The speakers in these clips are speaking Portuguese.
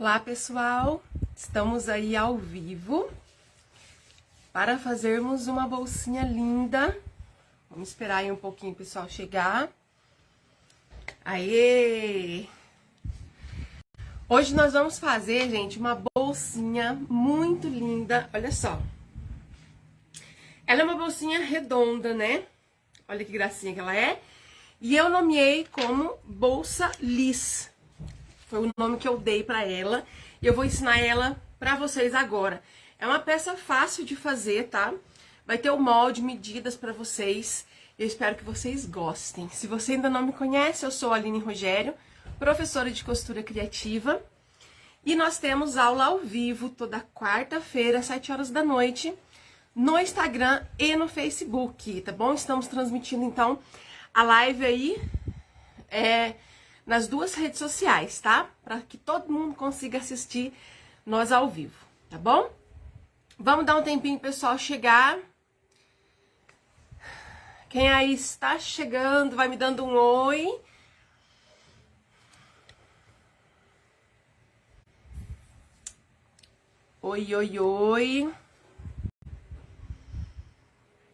Olá pessoal, estamos aí ao vivo para fazermos uma bolsinha linda. Vamos esperar aí um pouquinho o pessoal chegar. Aê! Hoje nós vamos fazer, gente, uma bolsinha muito linda, olha só. Ela é uma bolsinha redonda, né? Olha que gracinha que ela é. E eu nomeei como Bolsa Liss. Foi o nome que eu dei pra ela. E eu vou ensinar ela pra vocês agora. É uma peça fácil de fazer, tá? Vai ter o molde, medidas pra vocês. Eu espero que vocês gostem. Se você ainda não me conhece, eu sou a Aline Rogério, professora de costura criativa. E nós temos aula ao vivo toda quarta-feira, às 7 horas da noite, no Instagram e no Facebook, tá bom? Estamos transmitindo, então, a live aí nas duas redes sociais, tá? Para que todo mundo consiga assistir nós ao vivo, tá bom? Vamos dar um tempinho pro pessoal chegar. Quem aí está chegando, vai me dando um oi. Oi, oi, oi.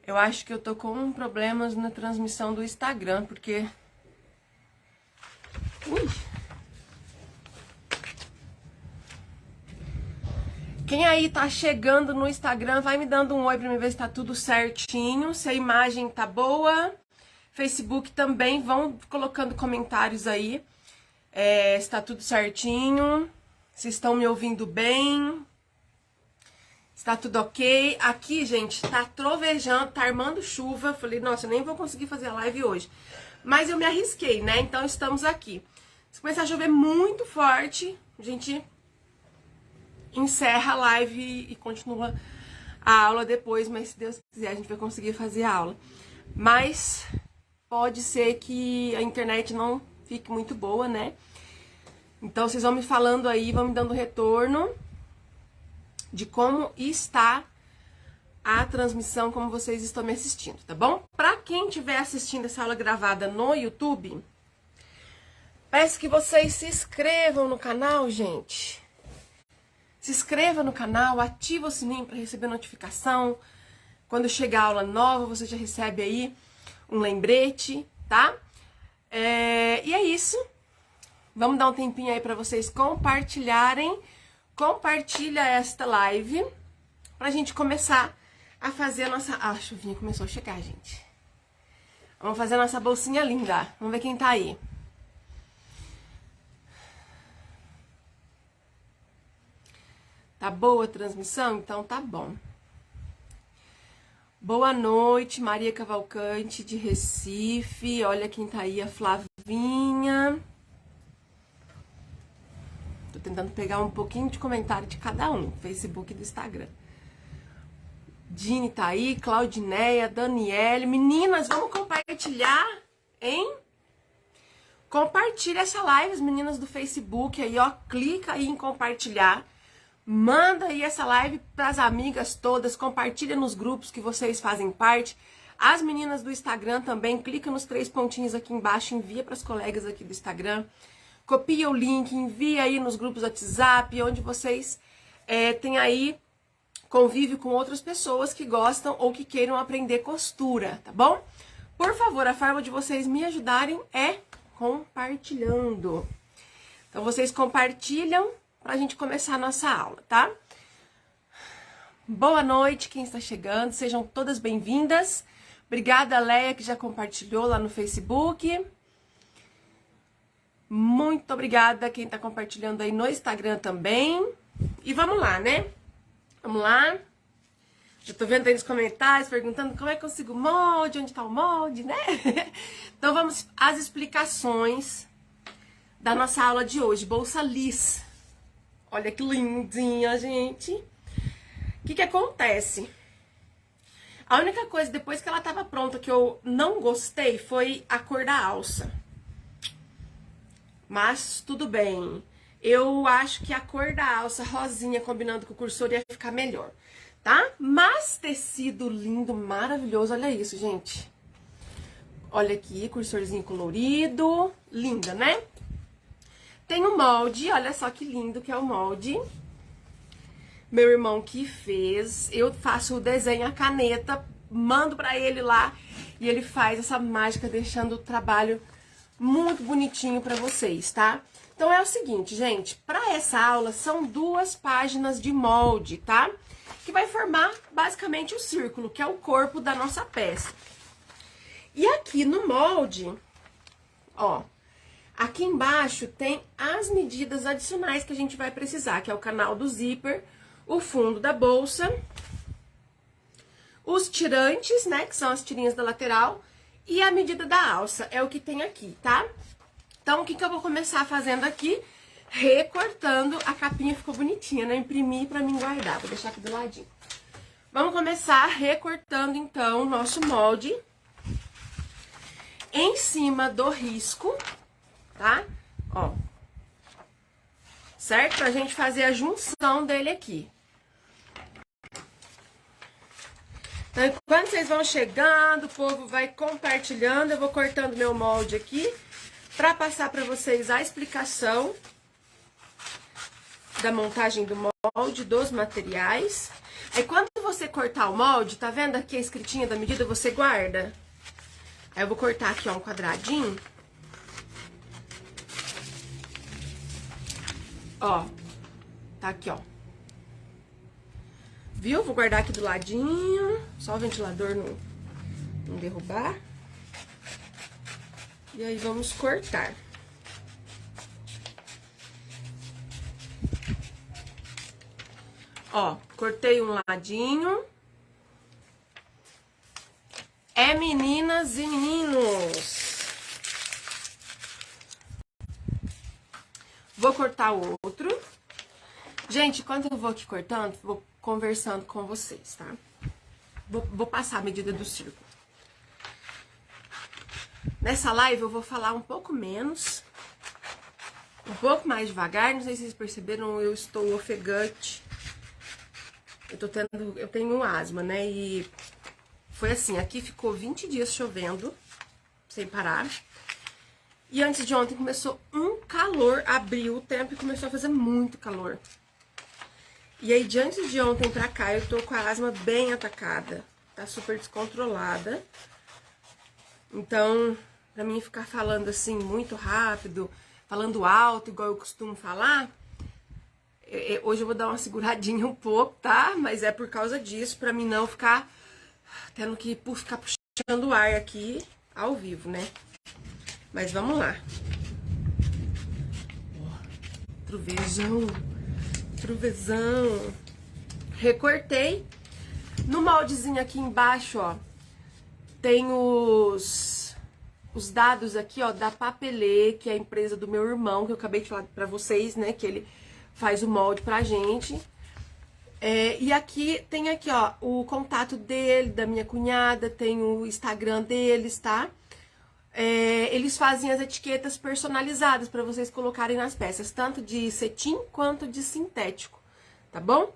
Eu acho que eu tô com problemas na transmissão do Instagram, porque... Ui. Quem aí tá chegando no Instagram, vai me dando um oi pra mim ver se tá tudo certinho, se a imagem tá boa. Facebook também, vão colocando comentários aí, se tá tudo certinho, se estão me ouvindo bem, se tá tudo ok. Aqui, gente, tá trovejando, tá armando chuva. Falei, nossa, eu nem vou conseguir fazer a live hoje. Mas eu me arrisquei, né? Então estamos aqui. Se começar a chover muito forte, a gente encerra a live e continua a aula depois, mas se Deus quiser a gente vai conseguir fazer a aula. Mas pode ser que a internet não fique muito boa, né? Então vocês vão me falando aí, vão me dando retorno de como está a transmissão, como vocês estão me assistindo, tá bom? Pra quem estiver assistindo essa aula gravada no YouTube, peço que vocês se inscrevam no canal, gente. Se inscreva no canal, ativa o sininho para receber notificação. Quando chegar a aula nova, você já recebe aí um lembrete, tá? E é isso. Vamos dar um tempinho aí para vocês compartilharem. Compartilha esta live pra gente começar a fazer a nossa... Ah, a chuvinha começou a chegar, gente. Vamos fazer a nossa bolsinha linda. Vamos ver quem tá aí. Tá boa a transmissão? Então tá bom. Boa noite, Maria Cavalcante de Recife. Olha quem tá aí, a Flavinha. Tô tentando pegar um pouquinho de comentário de cada um, do Facebook e do Instagram. Dini tá aí, Claudineia, Daniele. Meninas, vamos compartilhar, hein? Compartilha essa live, as meninas do Facebook aí, ó. Clica aí em compartilhar. Manda aí essa live pras amigas todas. Compartilha nos grupos que vocês fazem parte. As meninas do Instagram também. Clica nos 3 pontinhos aqui embaixo. Envia pras colegas aqui do Instagram. Copia o link, envia aí nos grupos do WhatsApp, onde vocês têm aí convívio com outras pessoas que gostam ou que queiram aprender costura, tá bom? Por favor, a forma de vocês me ajudarem é compartilhando. Então, vocês compartilham pra gente começar a nossa aula, tá? Boa noite, quem está chegando, sejam todas bem-vindas. Obrigada, Leia, que já compartilhou lá no Facebook. Muito obrigada quem tá compartilhando aí no Instagram também. E vamos lá, né? Vamos lá. Eu tô vendo aí nos comentários, perguntando como é que eu consigo o molde, onde tá o molde, né? Então vamos às explicações da nossa aula de hoje, Bolsa Liss. Olha que lindinha, gente. O que acontece? A única coisa, depois que ela tava pronta, que eu não gostei, foi a cor da alça. Mas tudo bem. Eu acho que a cor da alça rosinha combinando com o cursor ia ficar melhor, tá? Mas tecido lindo, maravilhoso. Olha isso, gente. Olha aqui, cursorzinho colorido. Linda, né? Tem um molde, olha só que lindo que é o molde. Meu irmão que fez. Eu faço o desenho à caneta, mando pra ele lá e ele faz essa mágica, deixando o trabalho muito bonitinho pra vocês, tá? Então é o seguinte, gente, pra essa aula são 2 páginas de molde, tá? Que vai formar basicamente o círculo, que é o corpo da nossa peça. E aqui no molde, ó, aqui embaixo tem as medidas adicionais que a gente vai precisar, que é o canal do zíper, o fundo da bolsa, os tirantes, né, que são as tirinhas da lateral, e a medida da alça, é o que tem aqui, tá? Então, o que eu vou começar fazendo aqui? Recortando, a capinha ficou bonitinha, né? Imprimi pra mim guardar, vou deixar aqui do ladinho. Vamos começar recortando, então, o nosso molde em cima do risco, tá? Ó. Certo? Pra gente fazer a junção dele aqui. Então, enquanto vocês vão chegando, o povo vai compartilhando, eu vou cortando meu molde aqui pra passar pra vocês a explicação da montagem do molde, dos materiais. Aí, quando você cortar o molde, tá vendo aqui a escritinha da medida, você guarda? Aí, eu vou cortar aqui, ó, um quadradinho. Ó, tá aqui, ó. Viu? Vou guardar aqui do ladinho, só o ventilador não derrubar. E aí, vamos cortar. Ó, cortei um ladinho. É, meninas e meninos. Vou cortar o outro. Gente, quando eu vou aqui cortando, vou conversando com vocês, tá? Vou passar a medida do círculo. Nessa live eu vou falar um pouco menos, um pouco mais devagar. Não sei se vocês perceberam, eu estou ofegante. Eu tenho asma, né? E foi assim, aqui ficou 20 dias chovendo, sem parar. E antes de ontem começou um calor, abriu o tempo e começou a fazer muito calor. E aí, de antes de ontem pra cá, eu tô com a asma bem atacada. Tá super descontrolada. Então, pra mim ficar falando assim, muito rápido, falando alto, igual eu costumo falar, hoje eu vou dar uma seguradinha um pouco, tá? Mas é por causa disso, pra mim não ficar tendo que ficar puxando o ar aqui ao vivo, né? Mas vamos lá. Trovejão. Trovejão. Recortei. No moldezinho aqui embaixo, ó, tem os dados aqui, ó, da Papelê, que é a empresa do meu irmão, que eu acabei de falar pra vocês, né, que ele faz o molde pra gente. E aqui, tem aqui, ó, o contato dele, da minha cunhada, tem o Instagram deles, tá? Eles fazem as etiquetas personalizadas pra vocês colocarem nas peças, tanto de cetim quanto de sintético, tá bom?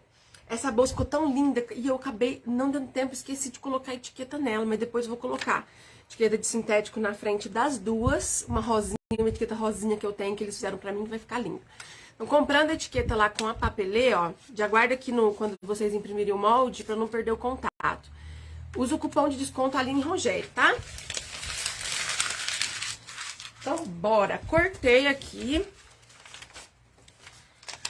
Essa bolsa ficou tão linda e eu acabei, não dando tempo, esqueci de colocar a etiqueta nela, mas depois eu vou colocar etiqueta de sintético na frente das duas, uma rosinha, uma etiqueta rosinha que eu tenho, que eles fizeram pra mim, que vai ficar lindo. Então, comprando a etiqueta lá com a Papelê, ó, já guarda aqui quando vocês imprimirem o molde pra não perder o contato. Usa o cupom de desconto Aline Rogério, tá? Então, bora. Cortei aqui.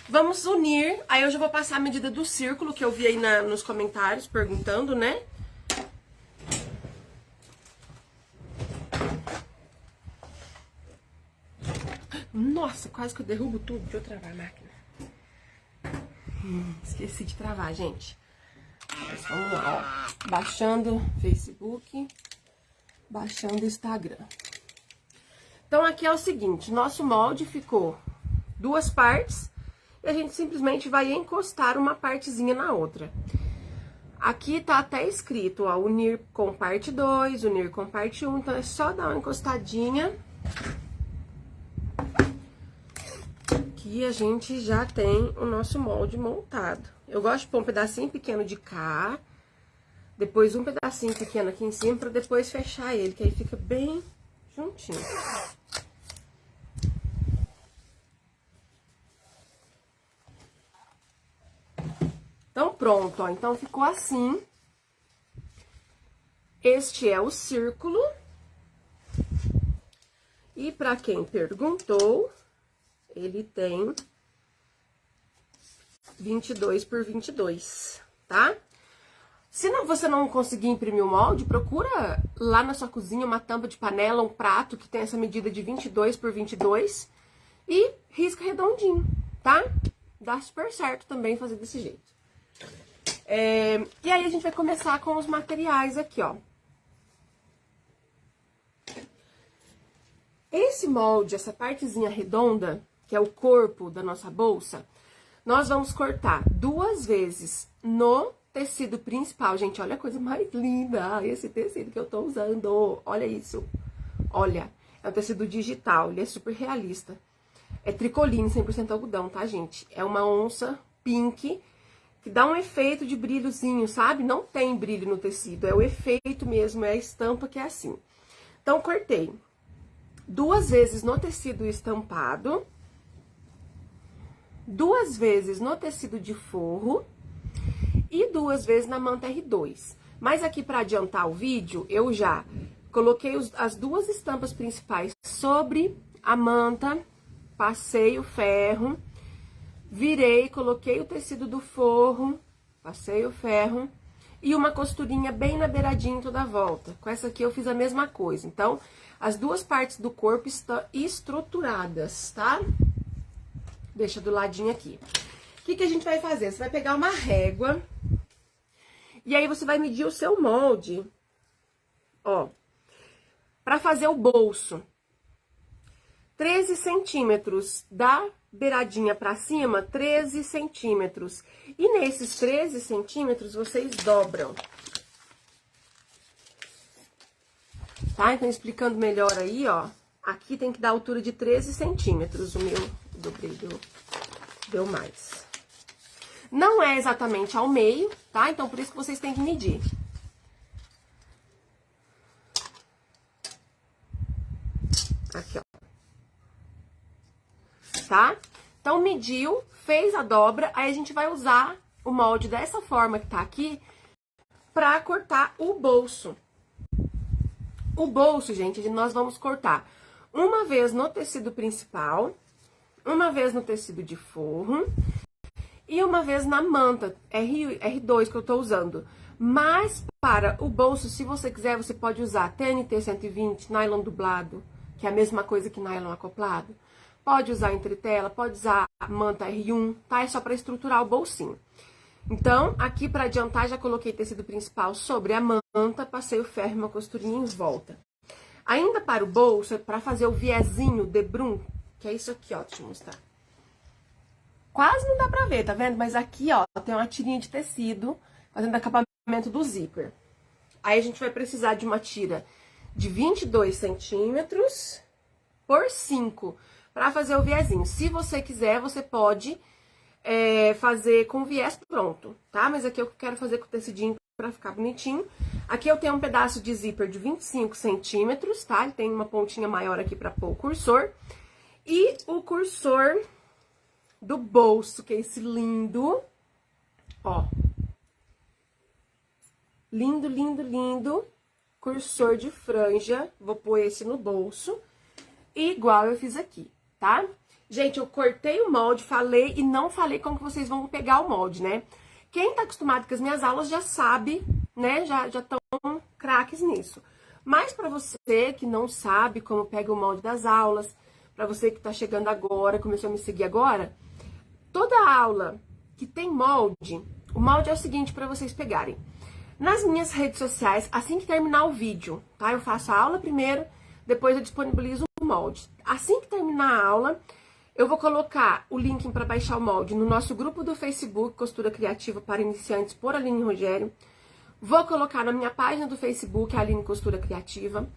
Vamos unir. Aí eu já vou passar a medida do círculo, que eu vi aí nos comentários, perguntando, né? Nossa, quase que eu derrubo tudo. Deixa eu travar a máquina. Esqueci de travar, gente. Mas vamos lá, ó. Baixando Facebook. Baixando Instagram. Então, aqui é o seguinte, nosso molde ficou 2 partes e a gente simplesmente vai encostar uma partezinha na outra. Aqui tá até escrito, ó, unir com parte 2, unir com parte 1, então é só dar uma encostadinha que a gente já tem o nosso molde montado. Eu gosto de pôr um pedacinho pequeno de cá, depois um pedacinho pequeno aqui em cima, pra depois fechar ele, que aí fica bem juntinho. pronto, ó. Então, ficou assim. Este é o círculo. E pra quem perguntou, ele tem 22 por 22, tá? Se não, você não conseguir imprimir o molde, procura lá na sua cozinha uma tampa de panela, um prato que tem essa medida de 22 por 22 e risca redondinho, tá? Dá super certo também fazer desse jeito. E aí a gente vai começar com os materiais aqui, ó. Esse molde, essa partezinha redonda, que é o corpo da nossa bolsa, nós vamos cortar 2 vezes no tecido principal. Gente, olha a coisa mais linda, esse tecido que eu tô usando, olha isso. Olha, é um tecido digital, ele é super realista. É tricoline, 100% algodão, tá, gente? É uma onça pink, que dá um efeito de brilhozinho, sabe? Não tem brilho no tecido, é o efeito mesmo, é a estampa que é assim. Então, cortei 2 vezes no tecido estampado, 2 vezes no tecido de forro e 2 vezes na manta R2. Mas aqui, para adiantar o vídeo, eu já coloquei as 2 estampas principais sobre a manta, passei o ferro, virei, coloquei o tecido do forro, passei o ferro e uma costurinha bem na beiradinha em toda a volta. Com essa aqui eu fiz a mesma coisa. Então, as 2 partes do corpo estão estruturadas, tá? Deixa do ladinho aqui. O que a gente vai fazer? Você vai pegar uma régua e aí você vai medir o seu molde, ó, pra fazer o bolso. 13 centímetros da beiradinha pra cima, 13 centímetros. E nesses 13 centímetros, vocês dobram. Tá? Então, explicando melhor aí, ó. Aqui tem que dar a altura de 13 centímetros. O meu dobrei, deu mais. Não é exatamente ao meio, tá? Então, por isso que vocês têm que medir. Aqui, ó. Tá? Então, mediu, fez a dobra, aí a gente vai usar o molde dessa forma que tá aqui pra cortar o bolso. O bolso, gente, nós vamos cortar uma vez no tecido principal, uma vez no tecido de forro e uma vez na manta R2 que eu tô usando. Mas para o bolso, se você quiser, você pode usar TNT 120, nylon dublado, que é a mesma coisa que nylon acoplado. Pode usar entretela, pode usar manta R1, tá? É só para estruturar o bolsinho. Então, aqui para adiantar, já coloquei tecido principal sobre a manta, passei o ferro e uma costurinha em volta. Ainda para o bolso, para fazer o viezinho de brum, que é isso aqui, ó, deixa eu mostrar. Quase não dá pra ver, tá vendo? Mas aqui, ó, tem uma tirinha de tecido fazendo acabamento do zíper. Aí a gente vai precisar de uma tira de 22 centímetros por 5 para fazer o viezinho. Se você quiser, você pode fazer com viés pronto, tá? Mas aqui eu quero fazer com o tecidinho pra ficar bonitinho. Aqui eu tenho um pedaço de zíper de 25 centímetros, tá? Ele tem uma pontinha maior aqui pra pôr o cursor. E o cursor do bolso, que é esse lindo, ó. Lindo, lindo, lindo. Cursor de franja. Vou pôr esse no bolso. Igual eu fiz aqui, tá? Gente, eu cortei o molde, falei e não falei como que vocês vão pegar o molde, né? Quem tá acostumado com as minhas aulas já sabe, né? Já estão craques nisso. Mas pra você que não sabe como pega o molde das aulas, pra você que tá chegando agora, começou a me seguir agora, toda aula que tem molde, o molde é o seguinte pra vocês pegarem. Nas minhas redes sociais, assim que terminar o vídeo, tá? Eu faço a aula primeiro, depois eu disponibilizo o molde. Assim que terminar a aula, eu vou colocar o link para baixar o molde no nosso grupo do Facebook, Costura Criativa para Iniciantes, por Aline Rogério. Vou colocar na minha página do Facebook, Aline Costura Criativa.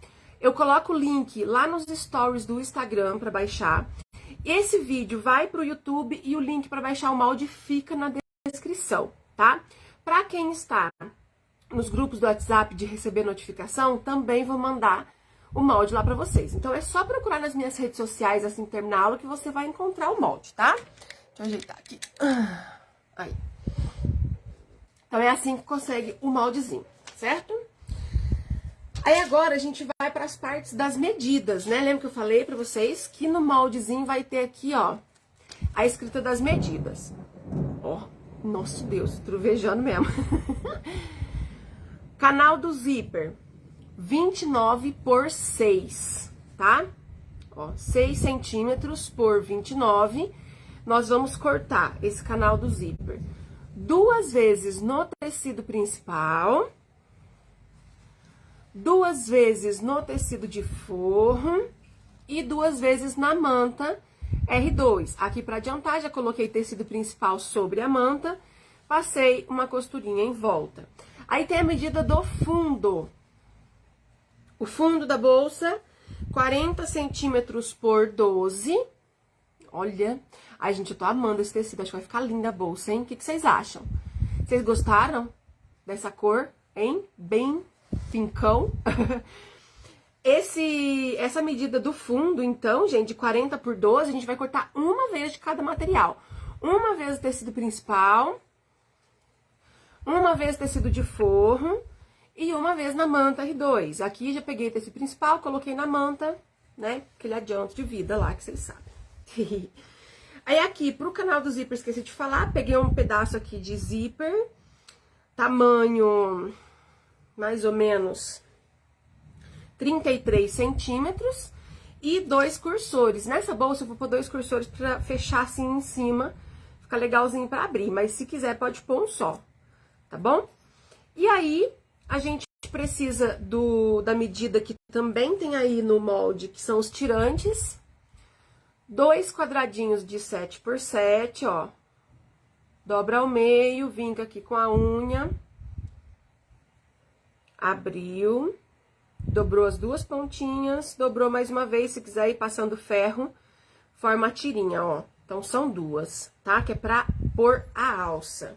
Eu coloco o link lá nos stories do Instagram para baixar. Esse vídeo vai para o YouTube e o link para baixar o molde fica na descrição, tá? Para quem está nos grupos do WhatsApp de receber notificação, também vou mandar o molde lá pra vocês. Então, é só procurar nas minhas redes sociais, assim que terminar a aula, que você vai encontrar o molde, tá? Deixa eu ajeitar aqui. Aí. Então, é assim que consegue o moldezinho, certo? Aí, agora, a gente vai para as partes das medidas, né? Lembra que eu falei para vocês que no moldezinho vai ter aqui, ó, a escrita das medidas. Ó, nosso Deus, trovejando mesmo. Canal do zíper, 29 por 6, tá? Ó, 6 centímetros por 29. Nós vamos cortar esse canal do zíper 2 vezes no tecido principal, 2 vezes no tecido de forro e 2 vezes na manta R2. Aqui para adiantar, já coloquei tecido principal sobre a manta, passei uma costurinha em volta. Aí tem a medida do fundo. O fundo da bolsa, 40 centímetros por 12. Olha, ai, gente, eu tô amando esse tecido, acho que vai ficar linda a bolsa, hein? O que vocês acham? Vocês gostaram dessa cor, hein? Bem pincão. Essa medida do fundo, então, gente, de 40 por 12, a gente vai cortar uma vez de cada material. Uma vez o tecido principal, uma vez o tecido de forro e uma vez na manta R2. Aqui já peguei o tecido principal, coloquei na manta, né? Aquele adianto de vida lá, que vocês sabem. Aí aqui, pro canal do zíper, esqueci de falar, peguei um pedaço aqui de zíper, tamanho mais ou menos 33 centímetros e 2 cursores. Nessa bolsa eu vou pôr 2 cursores pra fechar assim em cima, fica legalzinho pra abrir, mas se quiser pode pôr um só, tá bom? E aí, a gente precisa da medida que também tem aí no molde, que são os tirantes. 2 quadradinhos de 7 por 7, ó. Dobra ao meio, vinca aqui com a unha. Abriu. Dobrou as 2 pontinhas, dobrou mais uma vez, se quiser ir passando ferro, forma a tirinha, ó. Então, são 2, tá? Que é pra pôr a alça.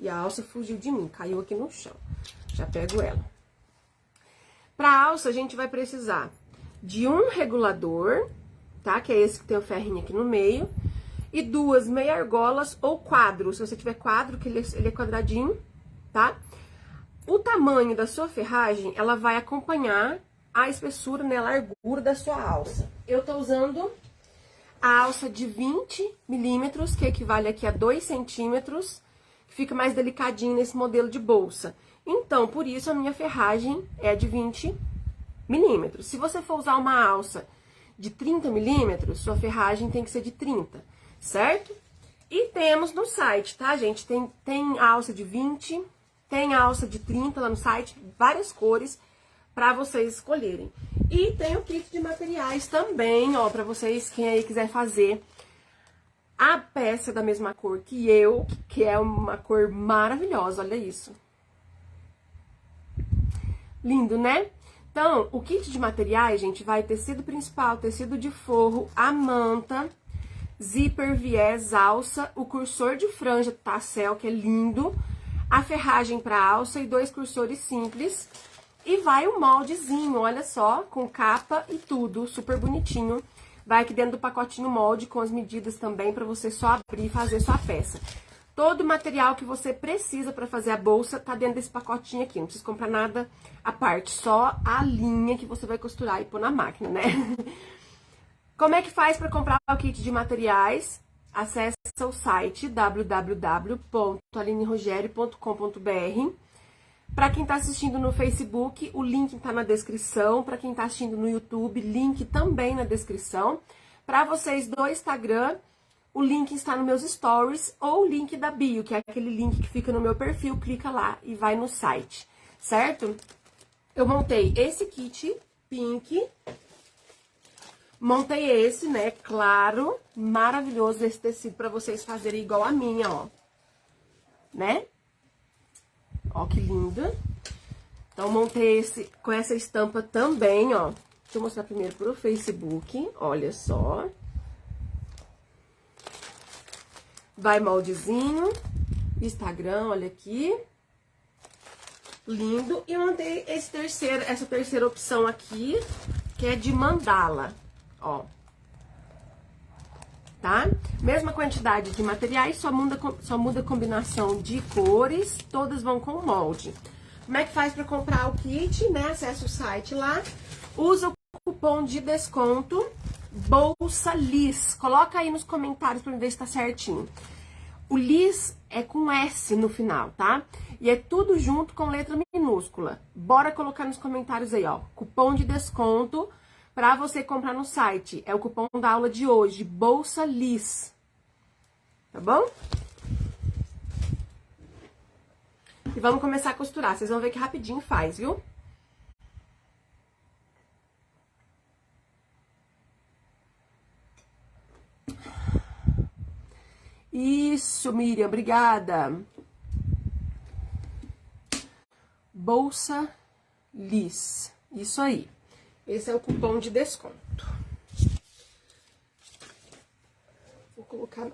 E a alça fugiu de mim, caiu aqui no chão. Já pego ela. Pra alça, a gente vai precisar de um regulador, tá? Que é esse que tem o ferrinho aqui no meio. E 2 meia argolas ou quadro. Se você tiver quadro, que ele é quadradinho, tá? O tamanho da sua ferragem, ela vai acompanhar a espessura, né, a largura da sua alça. Eu tô usando a alça de 20 milímetros, que equivale aqui a 2 centímetros, que fica mais delicadinho nesse modelo de bolsa. Então, por isso, a minha ferragem é de 20 milímetros. Se você for usar uma alça de 30 milímetros, sua ferragem tem que ser de 30, certo? E temos no site, tá, gente? Tem alça de 20, tem alça de 30 lá no site, várias cores para vocês escolherem. E tem o kit de materiais também, ó, para vocês, quem aí quiser fazer a peça da mesma cor que eu, que é uma cor maravilhosa, olha isso. Lindo, né? Então, o kit de materiais, gente, vai tecido principal, tecido de forro, a manta, zíper, viés, alça, o cursor de franja tassel, que é lindo, a ferragem para alça e 2 cursores simples. E vai o moldezinho, olha só, com capa e tudo, super bonitinho. Vai aqui dentro do pacotinho molde com as medidas também, para você só abrir e fazer sua peça. Todo o material que você precisa para fazer a bolsa tá dentro desse pacotinho aqui. Não precisa comprar nada à parte, só a linha que você vai costurar e pôr na máquina, né? Como é que faz para comprar o kit de materiais? Acesse o site www.alinerogerio.com.br. Para quem tá assistindo no Facebook, o link tá na descrição. Para quem tá assistindo no YouTube, link também na descrição. Para vocês do Instagram, o link está nos meus stories ou o link da bio, que é aquele link que fica no meu perfil, clica lá e vai no site, certo? Eu montei esse kit pink, montei esse, né, claro, maravilhoso esse tecido para vocês fazerem igual a minha, ó, né? Ó que linda. Então, montei esse com essa estampa também, ó. Deixa eu mostrar primeiro pro Facebook, olha só. Vai moldezinho, Instagram, olha aqui. Lindo. E eu montei essa terceira opção aqui, que é de mandala, ó. tá? Mesma quantidade de materiais, só muda a combinação de cores, todas vão com molde. Como é que faz para comprar o kit, né? Acesse o site lá, usa o cupom de desconto Bolsa Liz. Coloca aí nos comentários para ver se tá certinho. O Liz é com S no final, tá? E é tudo junto com letra minúscula. Bora colocar nos comentários aí, ó. Cupom de desconto pra você comprar no site. É o cupom da aula de hoje, Bolsa Liz. Tá bom? E vamos começar a costurar. Vocês vão ver que rapidinho faz, viu? Isso, Miriam, obrigada. Bolsa Liz. Isso aí. Esse é o cupom de desconto. Vou colocar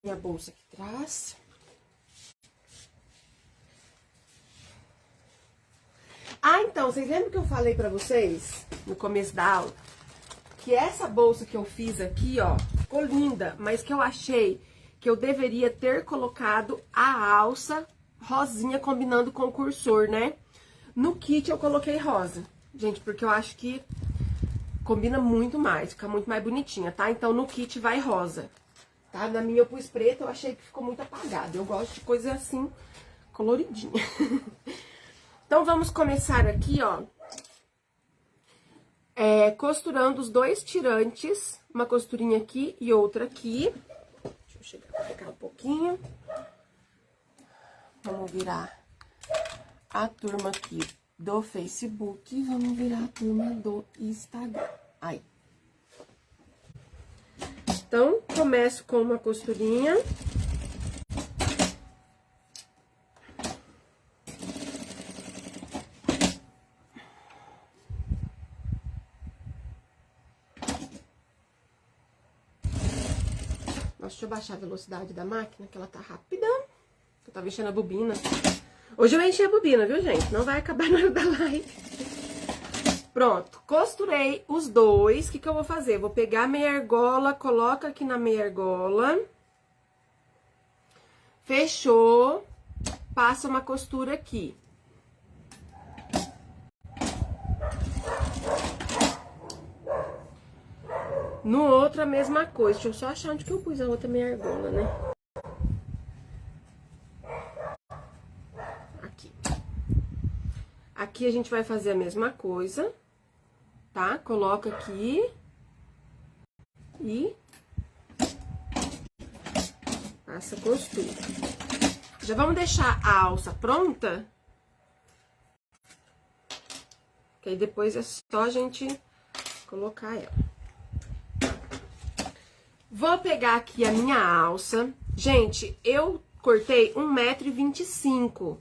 minha bolsa aqui atrás. Ah, então, vocês lembram que eu falei pra vocês, no começo da aula, que essa bolsa que eu fiz aqui, ó, ficou linda, mas que eu achei que eu deveria ter colocado a alça rosinha combinando com o cursor, né? No kit eu coloquei rosa, gente, porque eu acho que combina muito mais, fica muito mais bonitinha, tá? Então no kit vai rosa, tá? Na minha eu pus preta, eu achei que ficou muito apagado. Eu gosto de coisa assim, coloridinha. Então vamos começar aqui, ó, costurando os dois tirantes, uma costurinha aqui e outra aqui. Deixa eu chegar pra pegar um pouquinho. Vamos virar a turma aqui do Facebook e vamos virar a turma do Instagram. Aí. Então, começo com uma costurinha. Nossa, deixa eu baixar a velocidade da máquina, que ela tá rápida. Eu tava enchendo a bobina. Hoje eu enchi a bobina, viu, gente? Não vai acabar na hora da live. Pronto, costurei os dois. O que que eu vou fazer? Vou pegar a meia argola, coloca aqui na meia argola. Fechou. Passa uma costura aqui. No outro, a mesma coisa. Deixa eu só achar onde que eu pus a outra meia argola, né? Aqui. Aqui a gente vai fazer a mesma coisa, tá? Coloca aqui. E passa a costura. Já vamos deixar a alça pronta. Que aí depois é só a gente colocar ela. Vou pegar aqui a minha alça. Gente, eu cortei 1,25 m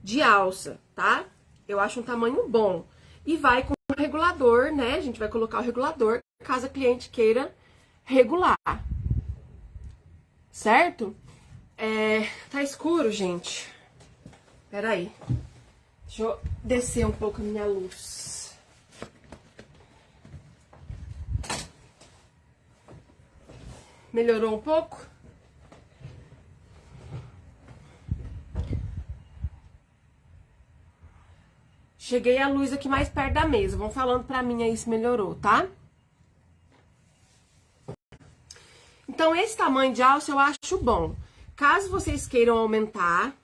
de alça, tá? Eu acho um tamanho bom. E vai com o regulador, né? A gente vai colocar o regulador, caso a cliente queira regular. Certo? Tá escuro, gente. Pera aí. Deixa eu descer um pouco a minha luz. Melhorou um pouco? Cheguei a luz aqui mais perto da mesa. Vão falando pra mim aí se melhorou, tá? Então, esse tamanho de alça eu acho bom. Caso vocês queiram aumentar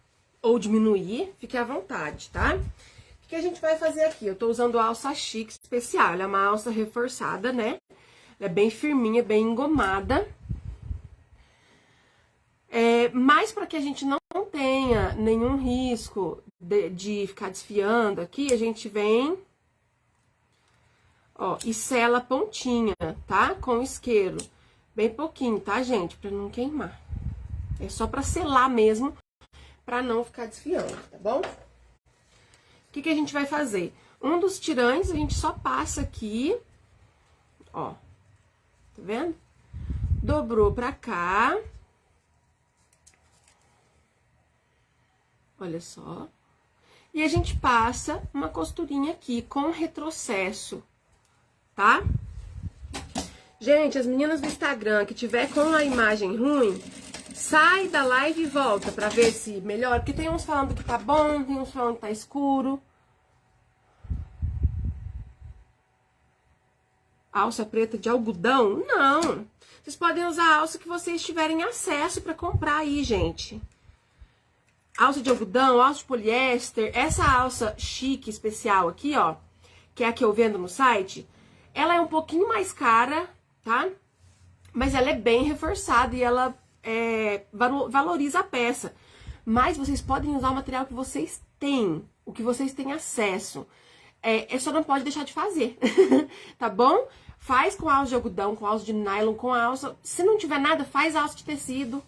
ou diminuir, fique à vontade, tá? O que a gente vai fazer aqui? Eu tô usando a alça chique especial. Ela é uma alça reforçada, né? Ela é bem firminha, bem engomada. Mas para que a gente não tenha nenhum risco de ficar desfiando aqui, a gente vem, ó, e sela a pontinha, tá? Com o isqueiro. Bem pouquinho, tá, gente? Pra não queimar. É só pra selar mesmo, pra não ficar desfiando, tá bom? O que que a gente vai fazer? Um dos tirantes a gente só passa aqui, ó. Tá vendo? Dobrou pra cá. Olha só. E a gente passa uma costurinha aqui com retrocesso, tá? Gente, as meninas do Instagram que tiver com a imagem ruim, sai da live e volta pra ver se melhora. Porque tem uns falando que tá bom, tem uns falando que tá escuro. Alça preta de algodão? Não. Vocês podem usar a alça que vocês tiverem acesso pra comprar aí, gente. Alça de algodão, alça de poliéster. Essa alça chique, especial aqui, ó, que é a que eu vendo no site, ela é um pouquinho mais cara, tá? Mas ela é bem reforçada e ela valoriza a peça. Mas vocês podem usar o material que vocês têm, o que vocês têm acesso. Só não pode deixar de fazer, tá bom? Faz com alça de algodão, com alça de nylon, com alça. Se não tiver nada, faz alça de tecido,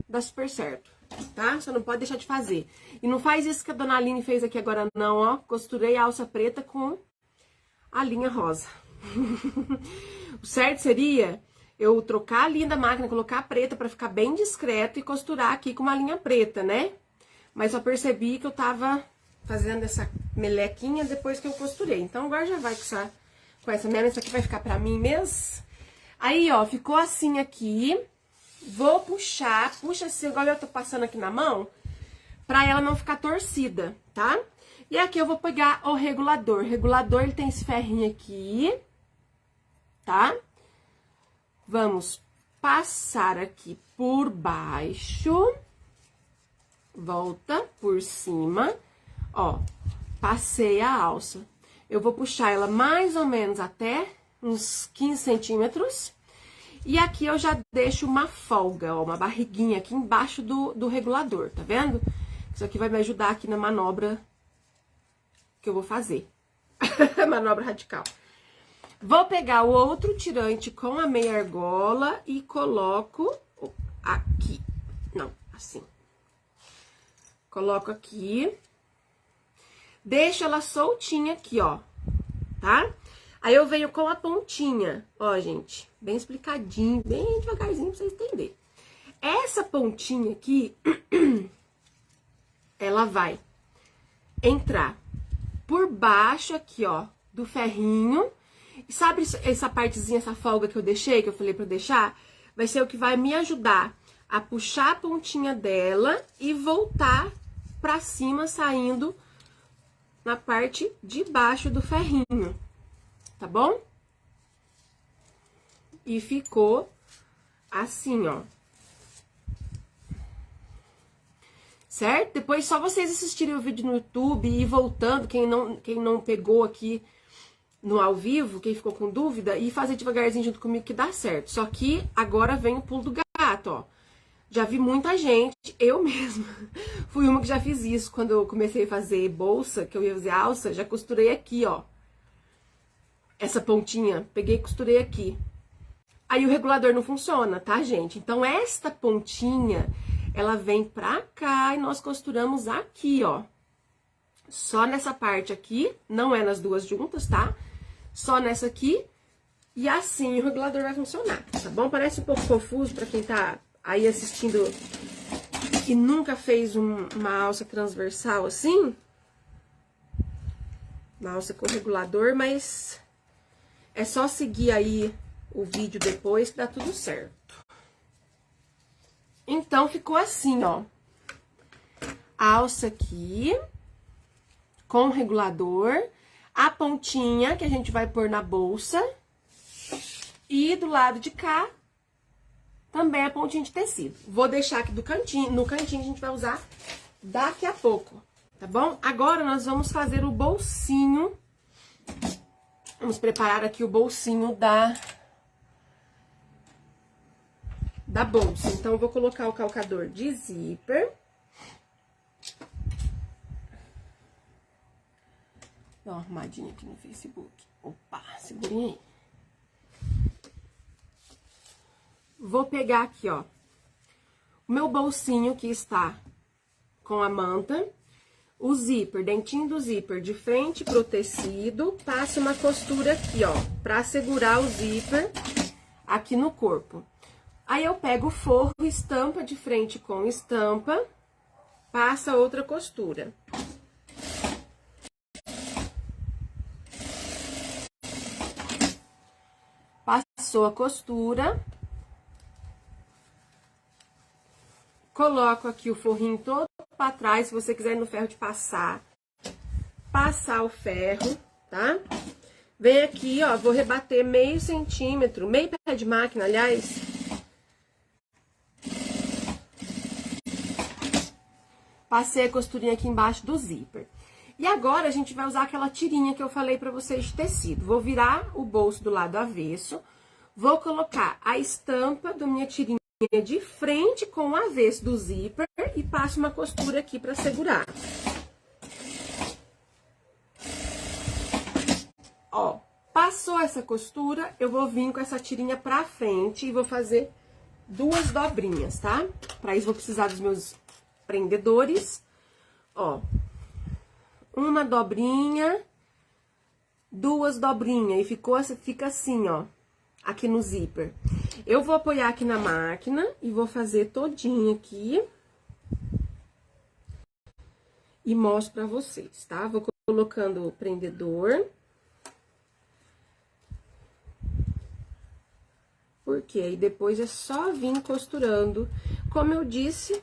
dá super certo, tá? Só não pode deixar de fazer. E não faz isso que a dona Aline fez aqui agora não, ó. Costurei a alça preta com a linha rosa. O certo seria eu trocar a linha da máquina, colocar a preta pra ficar bem discreto e costurar aqui com uma linha preta, né? Mas eu percebi que eu tava fazendo essa melequinha depois que eu costurei. Então agora já vai com essa mesma, isso aqui vai ficar pra mim mesmo. Aí, ó, ficou assim aqui. Vou puxar, puxa assim, igual eu tô passando aqui na mão, pra ela não ficar torcida, tá? E aqui eu vou pegar o regulador. O regulador, ele tem esse ferrinho aqui, tá? Vamos passar aqui por baixo. Volta por cima. Ó, passei a alça. Eu vou puxar ela mais ou menos até uns 15 centímetros. E aqui eu já deixo uma folga, ó, uma barriguinha aqui embaixo do regulador, tá vendo? Isso aqui vai me ajudar aqui na manobra que eu vou fazer. Manobra radical. Vou pegar o outro tirante com a meia argola e coloco aqui. Não, assim. Coloco aqui. Deixo ela soltinha aqui, ó, tá? Aí eu venho com a pontinha, ó, gente, bem explicadinho, bem devagarzinho pra vocês entenderem. Essa pontinha aqui, ela vai entrar por baixo aqui, ó, do ferrinho. E sabe essa partezinha, essa folga que eu deixei, que eu falei pra deixar? Vai ser o que vai me ajudar a puxar a pontinha dela e voltar pra cima, saindo na parte de baixo do ferrinho, tá bom? E ficou assim, ó. Certo? Depois só vocês assistirem o vídeo no YouTube e ir voltando, quem não pegou aqui no ao vivo, quem ficou com dúvida, e fazer devagarzinho junto comigo que dá certo. Só que agora vem o pulo do gato, ó. Já vi muita gente, eu mesma, fui uma que já fiz isso. Quando eu comecei a fazer bolsa, que eu ia fazer alça, já costurei aqui, ó. Essa pontinha, peguei e costurei aqui. Aí o regulador não funciona, tá, gente? Então, esta pontinha, ela vem pra cá e nós costuramos aqui, ó. Só nessa parte aqui, não é nas duas juntas, tá? Só nessa aqui, e assim o regulador vai funcionar, tá bom? Parece um pouco confuso pra quem tá aí assistindo e nunca fez uma alça transversal assim. Uma alça com regulador, mas é só seguir aí o vídeo depois que dá tudo certo. Então, ficou assim, ó. A alça aqui, com o regulador, a pontinha que a gente vai pôr na bolsa, e do lado de cá, também a pontinha de tecido. Vou deixar aqui no cantinho a gente vai usar daqui a pouco, tá bom? Agora, nós vamos fazer o bolsinho. Vamos preparar aqui o bolsinho da bolsa. Então, eu vou colocar o calcador de zíper. Dá uma arrumadinha aqui no Facebook. Opa, segurem aí. Vou pegar aqui, ó, o meu bolsinho que está com a manta, o zíper, dentinho do zíper de frente pro tecido, passo uma costura aqui, ó, pra segurar o zíper aqui no corpo. Aí eu pego o forro, estampa de frente com estampa, passa outra costura. Passo Passou a costura. Coloco aqui o forrinho todo pra trás, se você quiser ir no ferro de passar o ferro, tá? Vem aqui, ó, vou rebater meio centímetro, meio pé de máquina, aliás. Passei a costurinha aqui embaixo do zíper. E agora a gente vai usar aquela tirinha que eu falei pra vocês de tecido. Vou virar o bolso do lado avesso, vou colocar a estampa da minha tirinha de frente com o avesso do zíper e passo uma costura aqui pra segurar. Ó, passou essa costura, eu vou vir com essa tirinha pra frente e vou fazer 2 dobrinhas, tá? Pra isso vou precisar dos meus prendedores, ó. Uma dobrinha, 2 dobrinhas e fica assim, ó, aqui no zíper. Eu vou apoiar aqui na máquina e vou fazer todinho aqui. E mostro pra vocês, tá? Vou colocando o prendedor. Porque aí depois é só vir costurando. Como eu disse,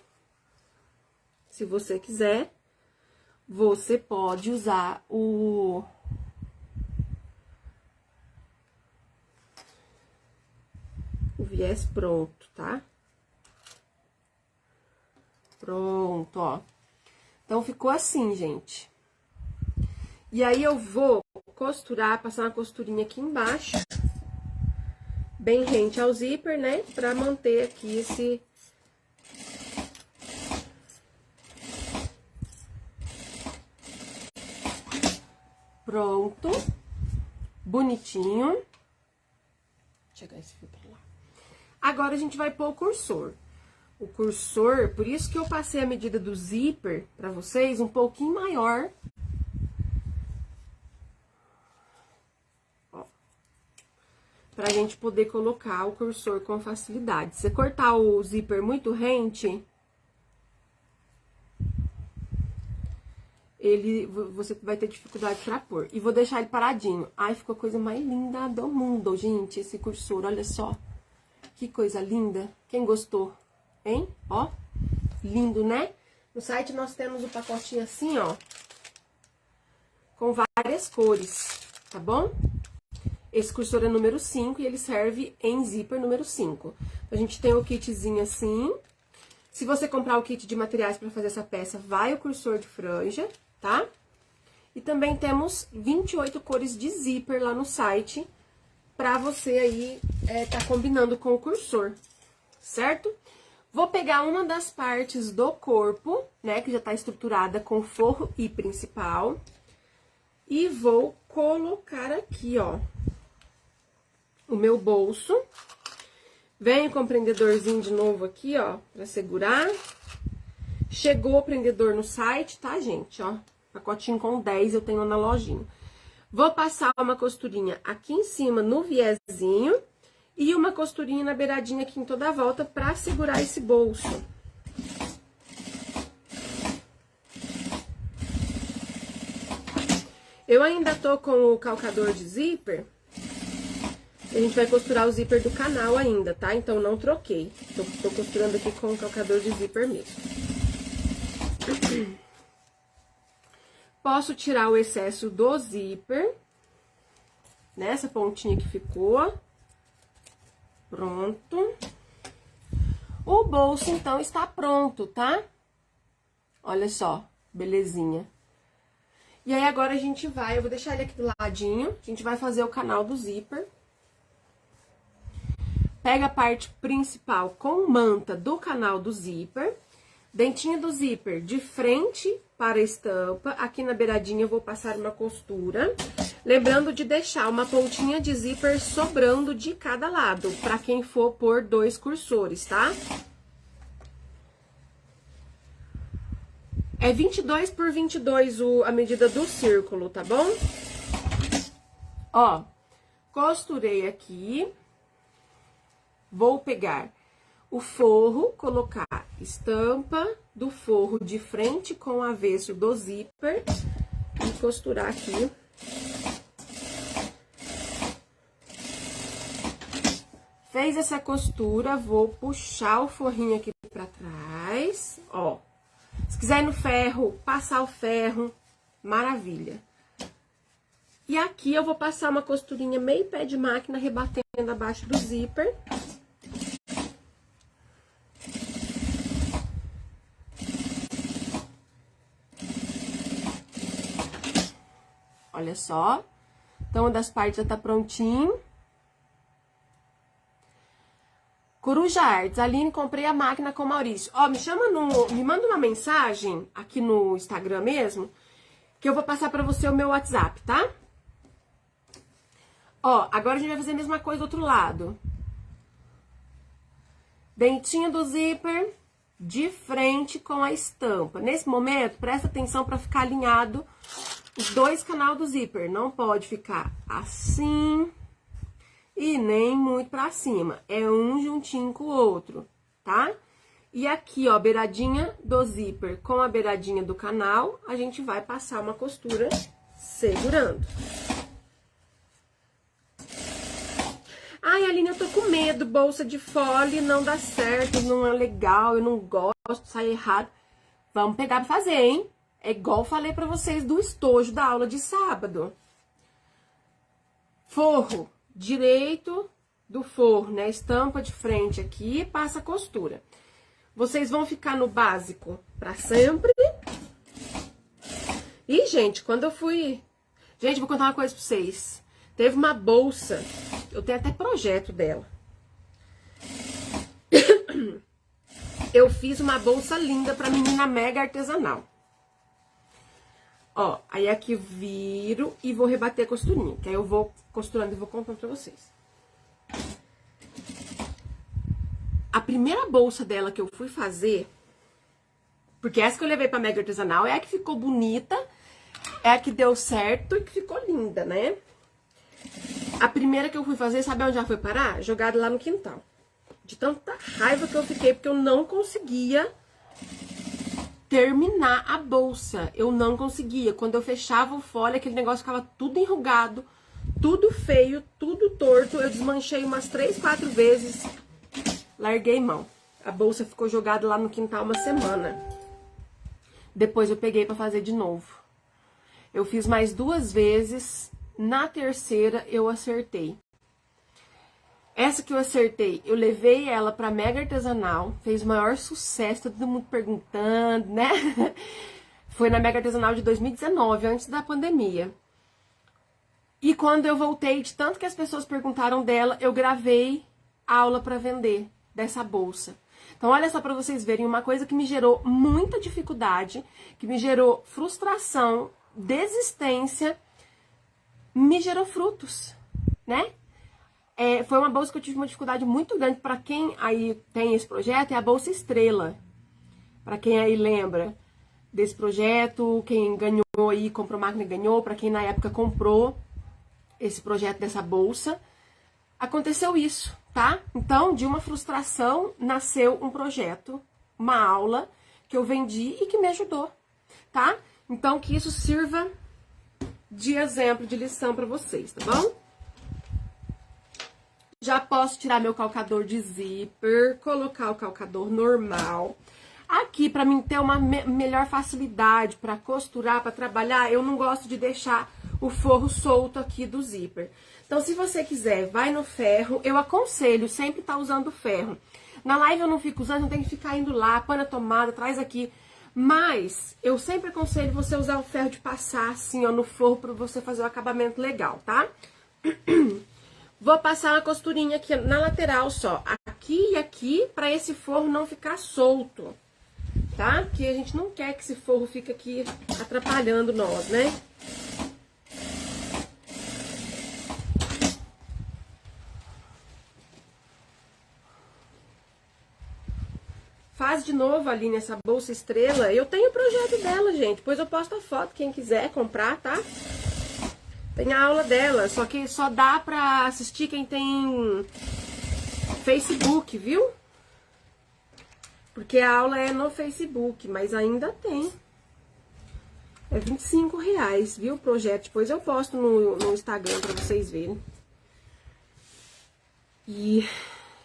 se você quiser, você pode usar o viés pronto, tá? Pronto, ó. Então, ficou assim, gente. E aí, eu vou costurar, passar uma costurinha aqui embaixo, bem rente ao zíper, né? Pra manter aqui esse... Pronto. Bonitinho. Deixa eu chegar esse fio pra lá. Agora, a gente vai pôr o cursor. O cursor, por isso que eu passei a medida do zíper pra vocês um pouquinho maior. Ó. Pra gente poder colocar o cursor com facilidade. Se você cortar o zíper muito rente, você vai ter dificuldade pra pôr. E vou deixar ele paradinho. Ai, ficou a coisa mais linda do mundo, gente, esse cursor, olha só. Que coisa linda. Quem gostou? Hein? Ó, lindo, né? No site nós temos o pacotinho assim, ó, com várias cores, tá bom? Esse cursor é número 5 e ele serve em zíper número 5. A gente tem o kitzinho assim. Se você comprar o kit de materiais para fazer essa peça, vai o cursor de franja, tá? E também temos 28 cores de zíper lá no site, pra você aí tá combinando com o cursor, certo? Vou pegar uma das partes do corpo, né, que já tá estruturada com forro e principal, e vou colocar aqui, ó, o meu bolso. Venho com o prendedorzinho de novo aqui, ó, pra segurar. Chegou o prendedor no site, tá, gente, ó, pacotinho com 10 eu tenho na lojinha. Vou passar uma costurinha aqui em cima no viezinho. E uma costurinha na beiradinha aqui em toda a volta pra segurar esse bolso. Eu ainda tô com o calcador de zíper. A gente vai costurar o zíper do canal ainda, tá? Então, não troquei. Tô costurando aqui com o calcador de zíper mesmo. Posso tirar o excesso do zíper. Nessa pontinha que ficou. Pronto. O bolso, então, está pronto, tá? Olha só, belezinha. E aí, agora a gente vai... Eu vou deixar ele aqui do ladinho. A gente vai fazer o canal do zíper. Pega a parte principal com manta do canal do zíper. Dentinho do zíper de frente para a estampa. Aqui na beiradinha eu vou passar uma costura. Lembrando de deixar uma pontinha de zíper sobrando de cada lado, para quem for pôr 2 cursores, tá? É 22 por 22 a medida do círculo, tá bom? Ó, costurei aqui. Vou pegar o forro, colocar estampa do forro de frente com o avesso do zíper e costurar aqui. Fez essa costura, vou puxar o forrinho aqui pra trás, ó. Se quiser ir no ferro, passar o ferro, maravilha. E aqui eu vou passar uma costurinha meio pé de máquina, rebatendo abaixo do zíper. Olha só. Então, uma das partes já tá prontinho. Coruja Artes, Aline, comprei a máquina com o Maurício. Ó, me manda uma mensagem aqui no Instagram mesmo, que eu vou passar pra você o meu WhatsApp, tá? Ó, agora a gente vai fazer a mesma coisa do outro lado. Dentinho do zíper de frente com a estampa. Nesse momento, presta atenção pra ficar alinhado os dois canais do zíper. Não pode ficar assim e nem muito pra cima. É um juntinho com o outro, tá? E aqui, ó, beiradinha do zíper com a beiradinha do canal, a gente vai passar uma costura segurando. Ai, Aline, eu tô com medo, bolsa de fole não dá certo, não é legal, eu não gosto, sai errado. Vamos pegar pra fazer, hein? É igual eu falei pra vocês do estojo da aula de sábado. Forro direito do forro, né? Estampa de frente aqui, passa a costura. Vocês vão ficar no básico pra sempre. E, gente, quando eu fui... Gente, vou contar uma coisa pra vocês. Teve uma bolsa, eu tenho até projeto dela. Eu fiz uma bolsa linda pra menina mega artesanal. Ó, aí aqui viro e vou rebater a costurinha, que aí eu vou costurando e vou contando pra vocês. A primeira bolsa dela que eu fui fazer, porque essa que eu levei pra mega artesanal é a que ficou bonita, é a que deu certo e que ficou linda, né? A primeira que eu fui fazer, sabe onde já foi parar? Jogada lá no quintal. De tanta raiva que eu fiquei, porque eu não conseguia terminar a bolsa. Eu não conseguia. Quando eu fechava o folha, aquele negócio ficava tudo enrugado, tudo feio, tudo torto. Eu desmanchei umas 3, 4 vezes. Larguei mão. A bolsa ficou jogada lá no quintal uma semana. Depois eu peguei pra fazer de novo. Eu fiz mais 2 vezes. Na terceira, eu acertei. Essa que eu acertei, eu levei ela pra mega artesanal, fez o maior sucesso, todo mundo perguntando, né? Foi na mega artesanal de 2019, antes da pandemia. E quando eu voltei, de tanto que as pessoas perguntaram dela, eu gravei aula pra vender dessa bolsa. Então, olha só pra vocês verem, uma coisa que me gerou muita dificuldade, que me gerou frustração, desistência, me gerou frutos, né? Foi uma bolsa que eu tive uma dificuldade muito grande. Para quem aí tem esse projeto, é a Bolsa Estrela. Para quem aí lembra desse projeto, quem ganhou aí, comprou máquina e ganhou, para quem na época comprou esse projeto dessa bolsa, aconteceu isso, tá? Então, de uma frustração, nasceu um projeto, uma aula que eu vendi e que me ajudou, tá? Então, que isso sirva de exemplo, de lição para vocês, tá bom? Já posso tirar meu calcador de zíper, colocar o calcador normal. Aqui, para mim ter uma melhor facilidade para costurar, para trabalhar, eu não gosto de deixar o forro solto aqui do zíper. Então, se você quiser, vai no ferro. Eu aconselho sempre estar usando ferro. Na live eu não fico usando, não tem que ficar indo lá, põe na tomada, traz aqui. Mas eu sempre aconselho você usar o ferro de passar assim, ó, no forro, para você fazer o acabamento legal, tá? Vou passar uma costurinha aqui na lateral só, aqui e aqui, para esse forro não ficar solto, tá? Porque a gente não quer que esse forro fique aqui atrapalhando nós, né? Faz de novo, Aline, essa bolsa estrela. Eu tenho o projeto dela, gente. Depois eu posto a foto, quem quiser comprar, tá? Tem a aula dela, só que só dá pra assistir quem tem Facebook, viu? Porque a aula é no Facebook, mas ainda tem. É R$25, viu, o projeto? Depois eu posto no Instagram pra vocês verem. E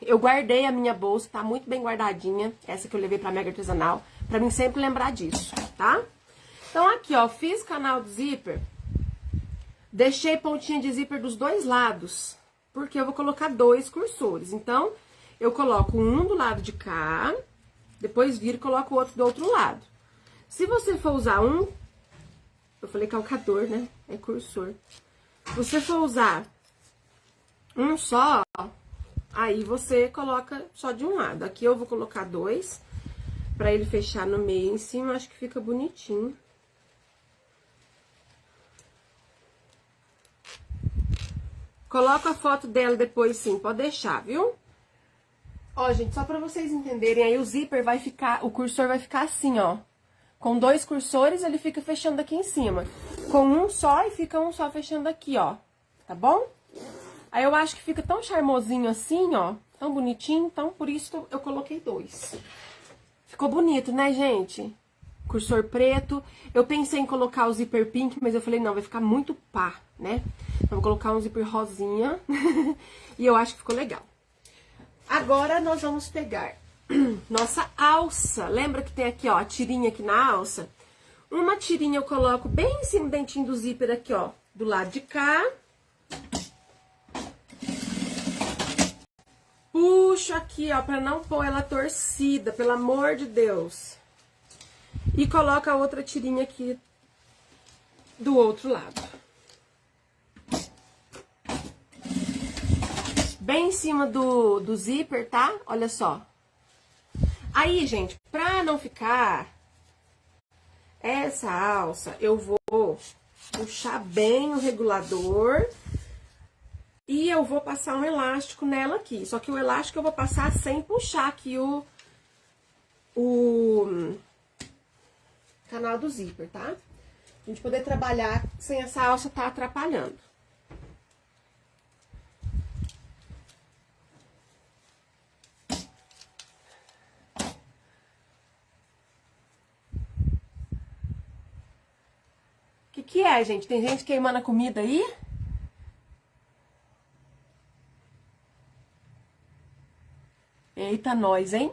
Eu guardei a minha bolsa, tá muito bem guardadinha. Essa que eu levei pra Mega Artesanal. Pra mim sempre lembrar disso, tá? Então aqui, ó, fiz canal de zíper. Deixei pontinha de zíper dos dois lados. Porque eu vou colocar 2 cursores. Então, eu coloco um do lado de cá. Depois viro e coloco o outro do outro lado. Se você for usar um... Eu falei calcador, né? É cursor. Se você for usar um só, aí você coloca só de um lado. Aqui eu vou colocar 2, pra ele fechar no meio. Em cima, acho que fica bonitinho. Coloca a foto dela depois, sim, pode deixar, viu? Ó, gente, só pra vocês entenderem, aí o zíper vai ficar, o cursor vai ficar assim, ó. Com 2 cursores, ele fica fechando aqui em cima. Com um só, e fica um só fechando aqui, ó. Tá bom? Aí eu acho que fica tão charmosinho assim, ó. Tão bonitinho, então por isso eu coloquei 2. Ficou bonito, né, gente? Cursor preto. Eu pensei em colocar o zíper pink, mas eu falei, não, vai ficar muito pá, né? Então, vou colocar um zíper rosinha. E eu acho que ficou legal. Agora, nós vamos pegar nossa alça. Lembra que tem aqui, ó, a tirinha aqui na alça? Uma tirinha eu coloco bem em cima do dentinho do zíper aqui, ó, do lado de cá. Puxo aqui, ó, pra não pôr ela torcida, pelo amor de Deus. E coloco a outra tirinha aqui do outro lado. Bem em cima do zíper, tá? Olha só. Aí, gente, pra não ficar essa alça, eu vou puxar bem o regulador e eu vou passar um elástico nela aqui. Só que o elástico eu vou passar sem puxar aqui o canal do zíper, tá? Pra gente poder trabalhar sem essa alça tá atrapalhando. Que é, gente? Tem gente queimando a comida aí? Eita, nós, hein?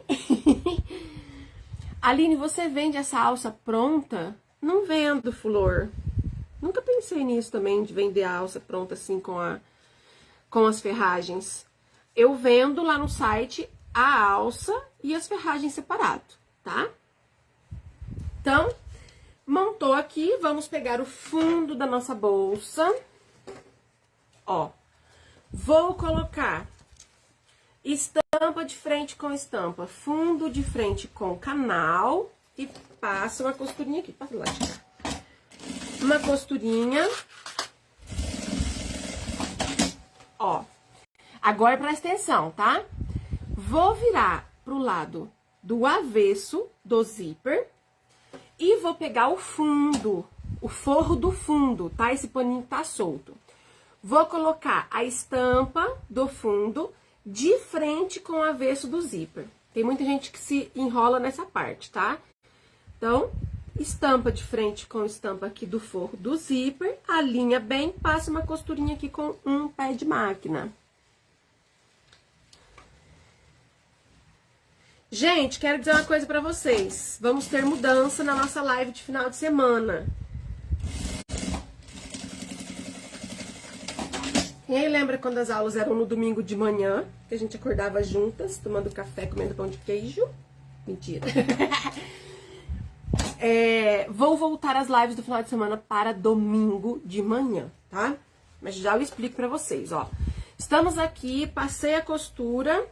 Aline, você vende essa alça pronta? Não vendo, Flor. Nunca pensei nisso também, de vender a alça pronta assim com as ferragens. Eu vendo lá no site a alça e as ferragens separado, tá? Então, montou aqui, vamos pegar o fundo da nossa bolsa. Ó, vou colocar estampa de frente com estampa, fundo de frente com canal e passo uma costurinha aqui, passa lá de cá. Uma costurinha. Ó, agora presta atenção, tá? Vou virar pro lado do avesso do zíper. E vou pegar o fundo, o forro do fundo, tá? Esse paninho tá solto. Vou colocar a estampa do fundo de frente com o avesso do zíper. Tem muita gente que se enrola nessa parte, tá? Então, estampa de frente com estampa aqui do forro do zíper, alinha bem, passa uma costurinha aqui com um pé de máquina. Gente, quero dizer uma coisa pra vocês. Vamos ter mudança na nossa live de final de semana. Quem aí lembra quando as aulas eram no domingo de manhã? Que a gente acordava juntas, tomando café, comendo pão de queijo? Mentira. Vou voltar as lives do final de semana para domingo de manhã, tá? Mas já eu explico pra vocês, ó. Estamos aqui, passei a costura...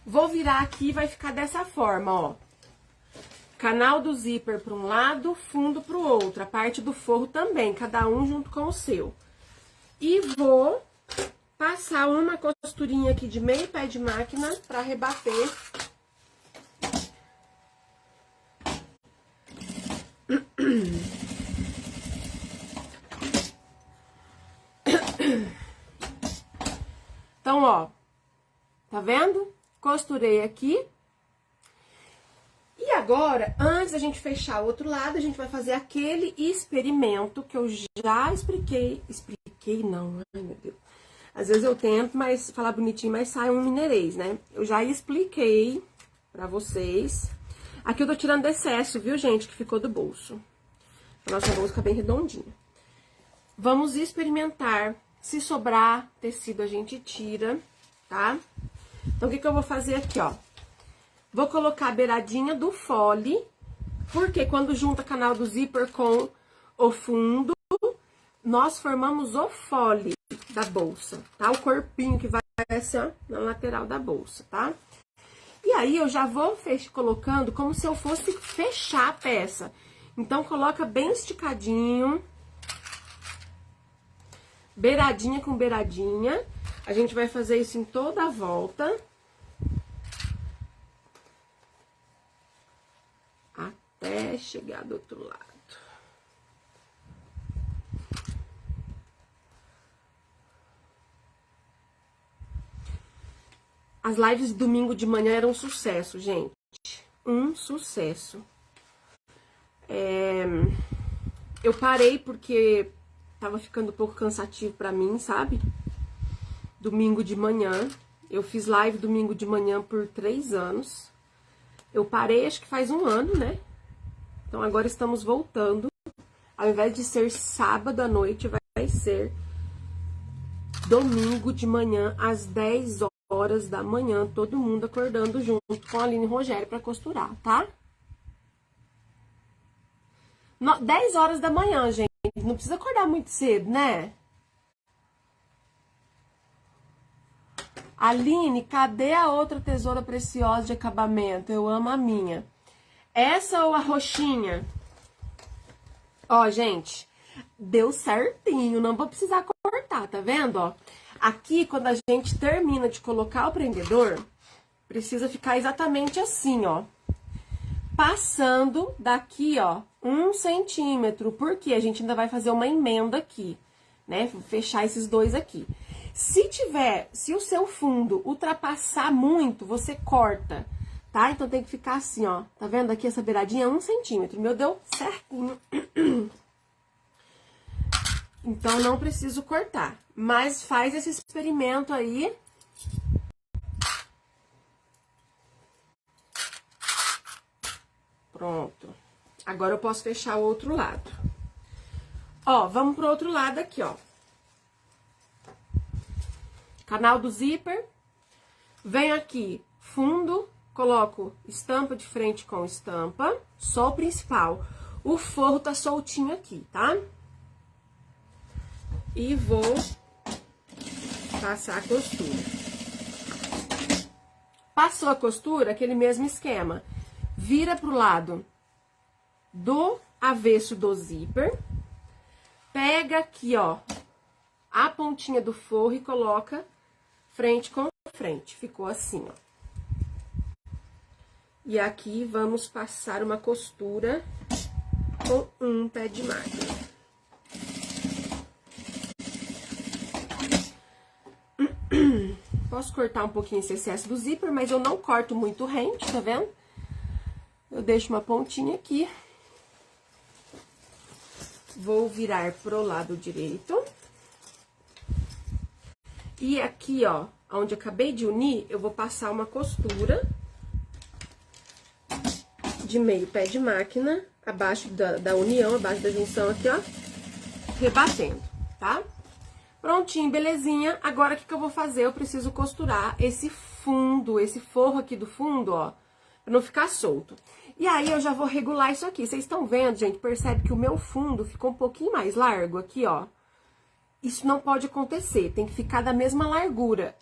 Vou virar aqui, vai ficar dessa forma, ó. Canal do zíper para um lado, fundo para o outro. A parte do forro também, cada um junto com o seu. E vou passar uma costurinha aqui de meio pé de máquina para rebater. Então, ó, tá vendo? Costurei aqui. E agora, antes da gente fechar o outro lado, a gente vai fazer aquele experimento que eu já expliquei não, ai meu Deus. Às vezes eu tento falar bonitinho, mas sai um mineirês, né? Eu já expliquei pra vocês. Aqui eu tô tirando excesso, viu, gente, que ficou do bolso. A nossa bolsa fica bem redondinha. Vamos experimentar. Se sobrar tecido, a gente tira, tá? Então, o que eu vou fazer aqui, ó? Vou colocar a beiradinha do fole, porque quando junta canal do zíper com o fundo, nós formamos o fole da bolsa, tá? O corpinho que vai assim, ó, na lateral da bolsa, tá? E aí, eu já vou colocando como se eu fosse fechar a peça. Então, coloca bem esticadinho, beiradinha com beiradinha. A gente vai fazer isso em toda a volta. Até chegar do outro lado. As lives de domingo de manhã eram um sucesso, gente. Um sucesso. Eu parei porque tava ficando um pouco cansativo pra mim, sabe? Domingo de manhã. Eu fiz live domingo de manhã por 3 anos. Eu parei, acho que faz 1 ano, né? Então, agora estamos voltando. Ao invés de ser sábado à noite, vai ser domingo de manhã, às 10 horas da manhã. Todo mundo acordando junto com a Aline e Rogério pra costurar, tá? 10 horas da manhã, gente. Não precisa acordar muito cedo, né? Aline, cadê a outra tesoura preciosa de acabamento? Eu amo a minha. Essa ou a roxinha? Ó, gente, deu certinho. Não vou precisar cortar, tá vendo, ó? Aqui, quando a gente termina de colocar o prendedor, precisa ficar exatamente assim, ó. Passando daqui, ó, 1 centímetro, porque a gente ainda vai fazer uma emenda aqui, né? Vou fechar esses dois aqui. Se o seu fundo ultrapassar muito, você corta, tá? Então tem que ficar assim, ó. Tá vendo aqui essa beiradinha? 1 centímetro. Meu, deu certinho. Então não preciso cortar. Mas faz esse experimento aí. Pronto. Agora eu posso fechar o outro lado. Ó, vamos pro outro lado aqui, ó. Canal do zíper. Venho aqui, fundo, coloco estampa de frente com estampa, só o principal. O forro tá soltinho aqui, tá? E vou passar a costura. Passou a costura, aquele mesmo esquema. Vira pro lado do avesso do zíper. Pega aqui, ó, a pontinha do forro e coloca frente com frente. Ficou assim, ó. E aqui vamos passar uma costura com um pé de máquina. Posso cortar um pouquinho esse excesso do zíper, mas eu não corto muito rente, tá vendo? Eu deixo uma pontinha aqui. Vou virar pro lado direito. E aqui, ó, onde eu acabei de unir, eu vou passar uma costura de meio pé de máquina, abaixo da união, abaixo da junção aqui, ó, rebatendo, tá? Prontinho, belezinha. Agora, o que eu vou fazer? Eu preciso costurar esse fundo, esse forro aqui do fundo, ó, pra não ficar solto. E aí, eu já vou regular isso aqui. Vocês estão vendo, gente? Percebe que o meu fundo ficou um pouquinho mais largo aqui, ó. Isso não pode acontecer, tem que ficar da mesma largura.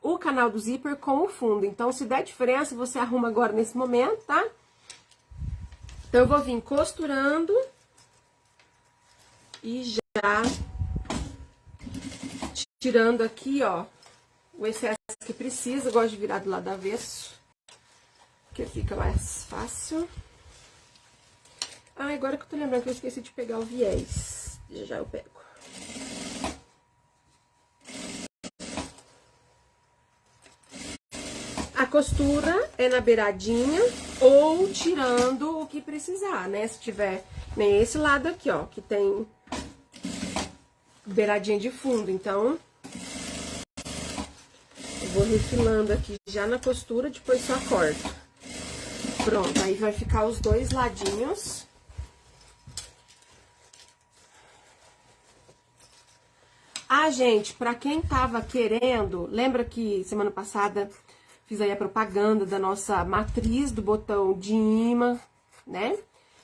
O canal do zíper com o fundo. Então, se der diferença, você arruma agora nesse momento, tá? Então, eu vou vir costurando e já tirando aqui, ó, o excesso que precisa. Eu gosto de virar do lado avesso, porque fica mais fácil. Ah, agora que eu tô lembrando que eu esqueci de pegar o viés. Já eu pego. A costura é na beiradinha ou tirando o que precisar, né? Se tiver nem esse lado aqui, ó, que tem beiradinha de fundo. Então, vou refilando aqui já na costura, depois só corto. Pronto, aí vai ficar os dois ladinhos. Ah, gente, pra quem tava querendo, lembra que semana passada fiz aí a propaganda da nossa matriz do botão de imã, né?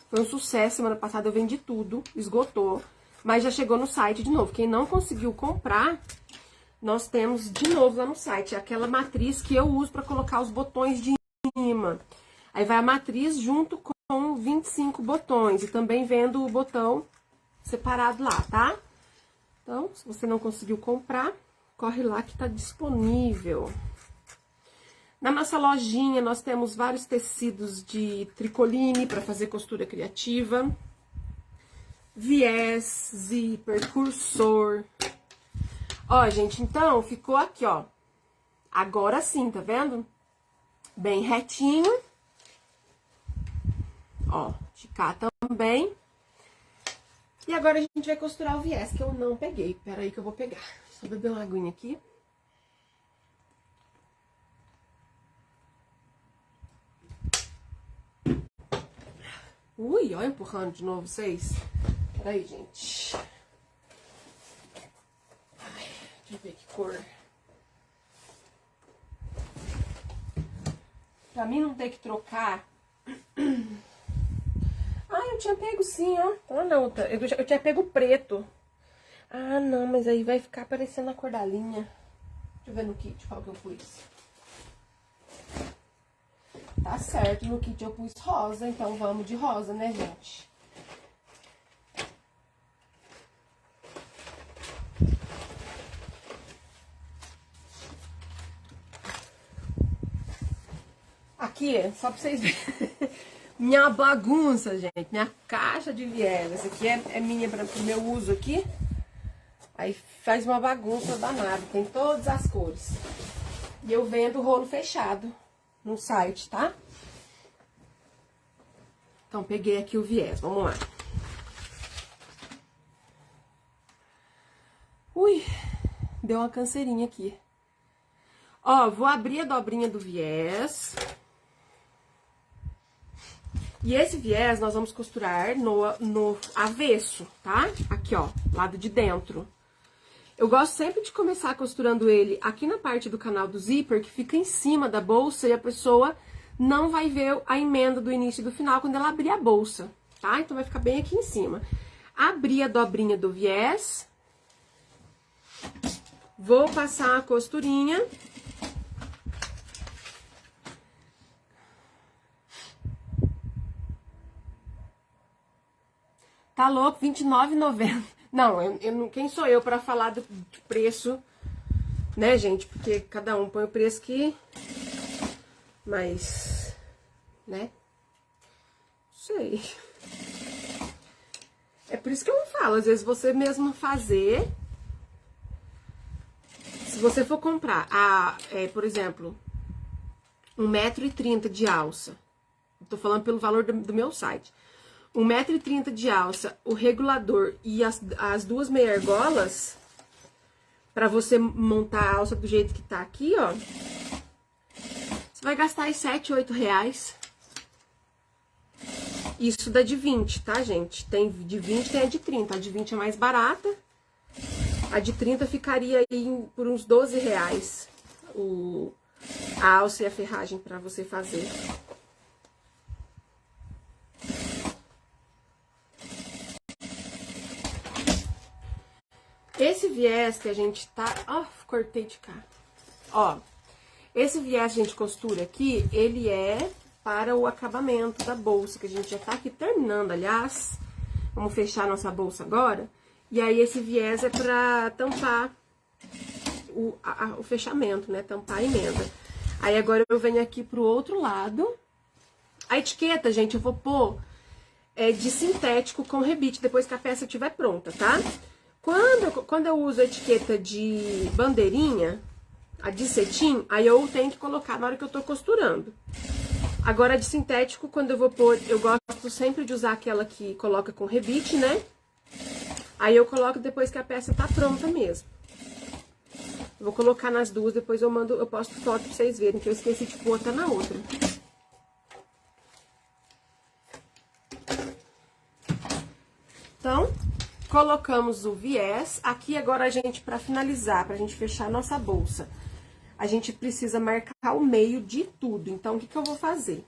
Foi um sucesso, semana passada eu vendi tudo, esgotou, mas já chegou no site de novo. Quem não conseguiu comprar, nós temos de novo lá no site, aquela matriz que eu uso pra colocar os botões de imã. Aí vai a matriz junto com 25 botões e também vendo o botão separado lá, tá? Então, se você não conseguiu comprar, corre lá que tá disponível. Na nossa lojinha, nós temos vários tecidos de tricoline para fazer costura criativa. Viés, zíper, cursor. Ó, gente, então, ficou aqui, ó. Agora sim, tá vendo? Bem retinho. Ó, de cá também. E agora a gente vai costurar o viés, que eu não peguei. Pera aí que eu vou pegar. Só beber uma aguinha aqui. Ui, olha empurrando de novo vocês. Pera aí, gente. Ai, deixa eu ver que cor. Pra mim não ter que trocar... Ah, eu tinha pego sim, ó. Olha outra. Eu tinha pego preto. Ah, não, mas aí vai ficar parecendo a cor da linha. Deixa eu ver no kit qual que eu pus. Tá certo, no kit eu pus rosa, então vamos de rosa, né, gente? Aqui, só pra vocês verem. Minha bagunça, gente. Minha caixa de viés. Essa aqui é minha para o meu uso aqui. Aí faz uma bagunça danada. Tem todas as cores. E eu vendo o rolo fechado no site, tá? Então, peguei aqui o viés. Vamos lá. Ui, deu uma canseirinha aqui. Ó, vou abrir a dobrinha do viés. E esse viés nós vamos costurar no avesso, tá? Aqui, ó, lado de dentro. Eu gosto sempre de começar costurando ele aqui na parte do canal do zíper, que fica em cima da bolsa, e a pessoa não vai ver a emenda do início e do final quando ela abrir a bolsa, tá? Então vai ficar bem aqui em cima. Abri a dobrinha do viés. Vou passar a costurinha. Tá louco, R$29,90. Não, quem sou eu pra falar de preço, né, gente? Porque cada um põe o preço que... Mas, né? Sei. É por isso que eu falo, às vezes você mesmo fazer... Se você for comprar, por exemplo, 1,30 m de alça. Eu tô falando pelo valor do meu site. 1,30 m de alça, o regulador e as duas meia-argolas, pra você montar a alça do jeito que tá aqui, ó, você vai gastar aí R$7, R$8. Isso dá de 20, tá, gente? Tem de 20, tem a de 30. A de 20 é mais barata. A de 30 ficaria aí por uns R$12 a alça e a ferragem pra você fazer. Esse viés que a gente tá... Ó, cortei de cá. Ó, esse viés que a gente costura aqui, ele é para o acabamento da bolsa, que a gente já tá aqui terminando, aliás. Vamos fechar nossa bolsa agora. E aí, esse viés é pra tampar o fechamento, né? Tampar a emenda. Aí, agora eu venho aqui pro outro lado. A etiqueta, gente, eu vou pôr de sintético com rebite, depois que a peça estiver pronta, tá? Quando eu uso a etiqueta de bandeirinha, a de cetim, aí eu tenho que colocar na hora que eu tô costurando. Agora, a de sintético, quando eu vou pôr, eu gosto sempre de usar aquela que coloca com rebite, né? Aí eu coloco depois que a peça tá pronta mesmo. Eu vou colocar nas duas, depois eu posto foto pra vocês verem, que eu esqueci de pôr até na outra. Então, colocamos o viés. Aqui agora a gente, pra finalizar, pra gente fechar a nossa bolsa, a gente precisa marcar o meio de tudo. Então, o que que eu vou fazer?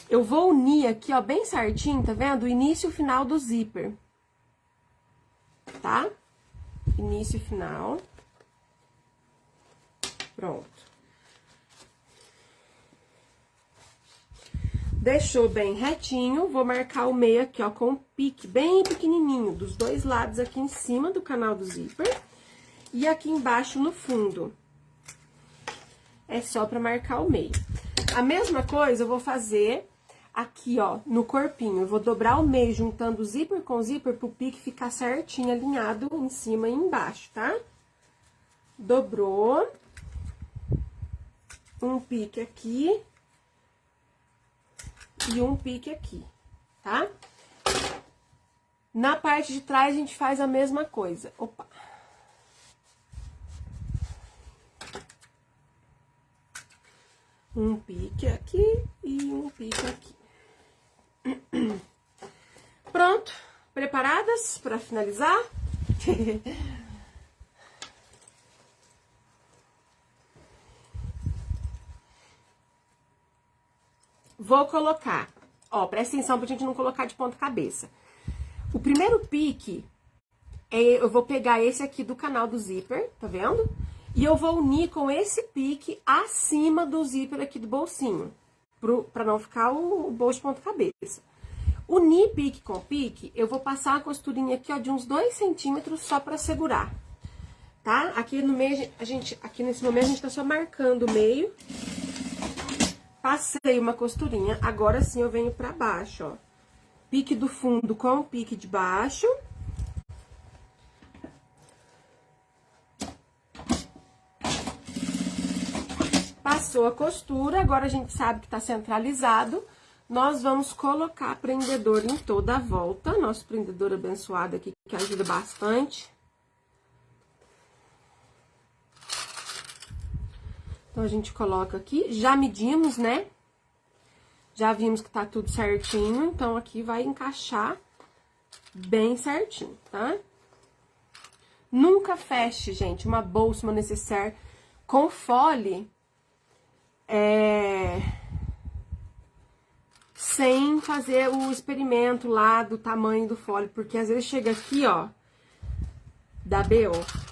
Eu vou unir aqui, ó, bem certinho, tá vendo? O início e o final do zíper. Tá? Início e final. Pronto. Deixou bem retinho, vou marcar o meio aqui, ó, com um pique bem pequenininho, dos dois lados aqui em cima do canal do zíper. E aqui embaixo no fundo. É só pra marcar o meio. A mesma coisa eu vou fazer aqui, ó, no corpinho. Eu vou dobrar o meio, juntando o zíper com o zíper, pro pique ficar certinho, alinhado em cima e embaixo, tá? Dobrou. Um pique aqui. E um pique aqui, tá? Na parte de trás, a gente faz a mesma coisa. Opa! Um pique aqui e um pique aqui. Pronto. Preparadas para finalizar? Vou colocar, ó, presta atenção pra gente não colocar de ponta cabeça. O primeiro pique, eu vou pegar esse aqui do canal do zíper, tá vendo? E eu vou unir com esse pique acima do zíper aqui do bolsinho, pra não ficar o bolso de ponta cabeça. Unir pique com pique, eu vou passar uma costurinha aqui, ó, de uns 2 centímetros só pra segurar, tá? Aqui no meio, aqui nesse momento, a gente tá só marcando o meio. Passei uma costurinha, agora sim eu venho pra baixo, ó. Pique do fundo com o pique de baixo. Passou a costura, agora a gente sabe que tá centralizado. Nós vamos colocar prendedor em toda a volta, nosso prendedor abençoado aqui, que ajuda bastante. Então, a gente coloca aqui, já medimos, né? Já vimos que tá tudo certinho, então aqui vai encaixar bem certinho, tá? Nunca feche, gente, uma bolsa, uma necessaire com fole, sem fazer o experimento lá do tamanho do fole, porque às vezes chega aqui, ó, dá BO.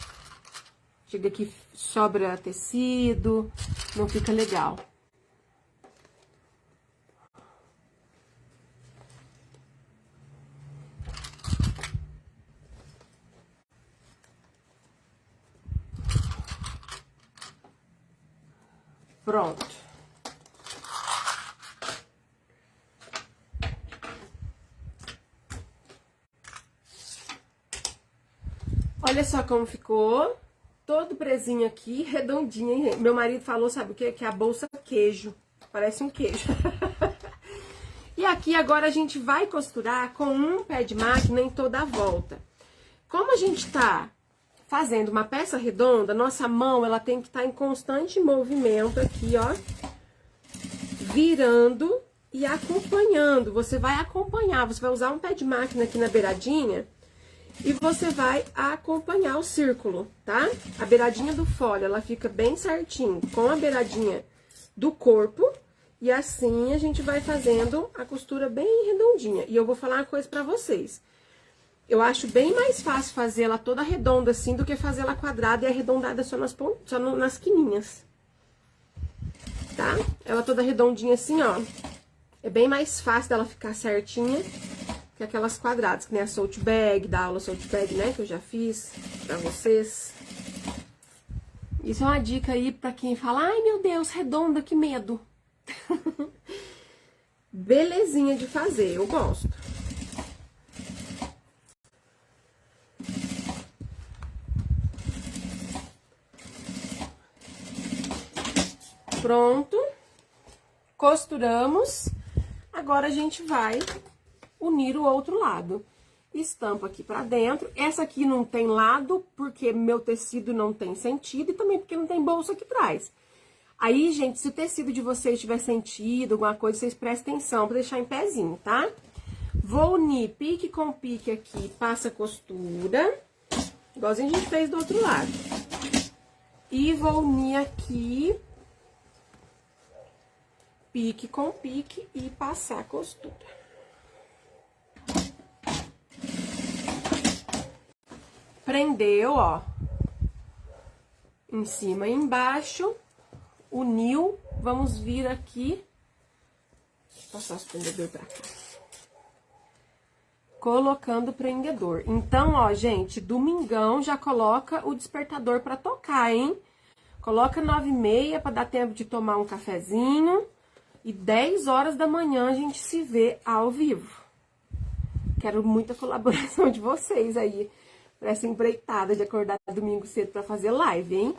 Chega aqui, sobra tecido, não fica legal. Pronto. Olha só como ficou. Todo presinho aqui, redondinho, hein? Meu marido falou, sabe o quê? Que é a bolsa queijo. Parece um queijo. E aqui agora a gente vai costurar com um pé de máquina em toda a volta. Como a gente tá fazendo uma peça redonda, nossa mão, ela tem que estar em constante movimento aqui, ó. Virando e acompanhando. Você vai acompanhar, você vai usar um pé de máquina aqui na beiradinha. E você vai acompanhar o círculo, tá? A beiradinha do fole, ela fica bem certinho com a beiradinha do corpo. E assim a gente vai fazendo a costura bem redondinha. E eu vou falar uma coisa pra vocês. Eu acho bem mais fácil fazer ela toda redonda assim do que fazer ela quadrada e arredondada só nas quininhas. Tá? Ela toda redondinha assim, ó. É bem mais fácil dela ficar certinha que aquelas quadradas, que nem a Solt Bag, da aula Solt Bag, né? Que eu já fiz pra vocês. Isso é uma dica aí pra quem fala, ai meu Deus, redonda, que medo. Belezinha de fazer, eu gosto. Pronto. Costuramos. Agora a gente vai unir o outro lado. estampo aqui pra dentro. Essa aqui não tem lado, porque meu tecido não tem sentido e também porque não tem bolsa aqui atrás. Aí, gente, se o tecido de vocês tiver sentido, alguma coisa, vocês prestem atenção pra deixar em pezinho, tá? Vou unir pique com pique aqui, passa costura, igualzinho a gente fez do outro lado. E vou unir aqui, pique com pique e passar costura. Prendeu, ó, em cima e embaixo, uniu, vamos vir aqui, passar o prendedor pra cá, colocando o prendedor. Então, ó, gente, domingão já coloca o despertador pra tocar, hein? Coloca 9h30 pra dar tempo de tomar um cafezinho e 10 horas da manhã a gente se vê ao vivo. Quero muita colaboração de vocês aí. Pra essa empreitada de acordar domingo cedo pra fazer live, hein?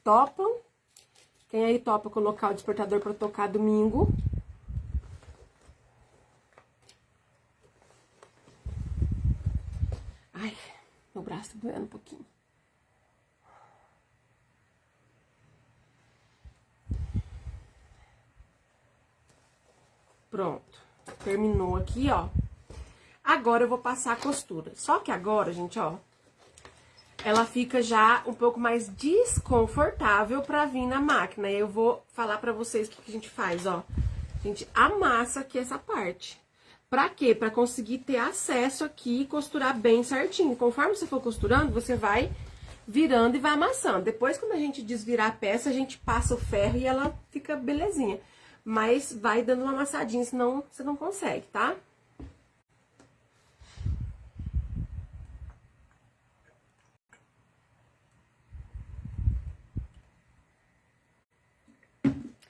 Topam? Quem aí topa colocar o despertador pra tocar domingo? Ai, meu braço tá doendo um pouquinho. Pronto. Terminou aqui, ó. Agora eu vou passar a costura. Só que agora, gente, ó, ela fica já um pouco mais desconfortável pra vir na máquina. E eu vou falar pra vocês o que a gente faz, ó. A gente amassa aqui essa parte. Pra quê? Pra conseguir ter acesso aqui e costurar bem certinho. Conforme você for costurando, você vai virando e vai amassando. Depois, quando a gente desvirar a peça, a gente passa o ferro e ela fica belezinha. Mas vai dando uma amassadinha, senão você não consegue, tá?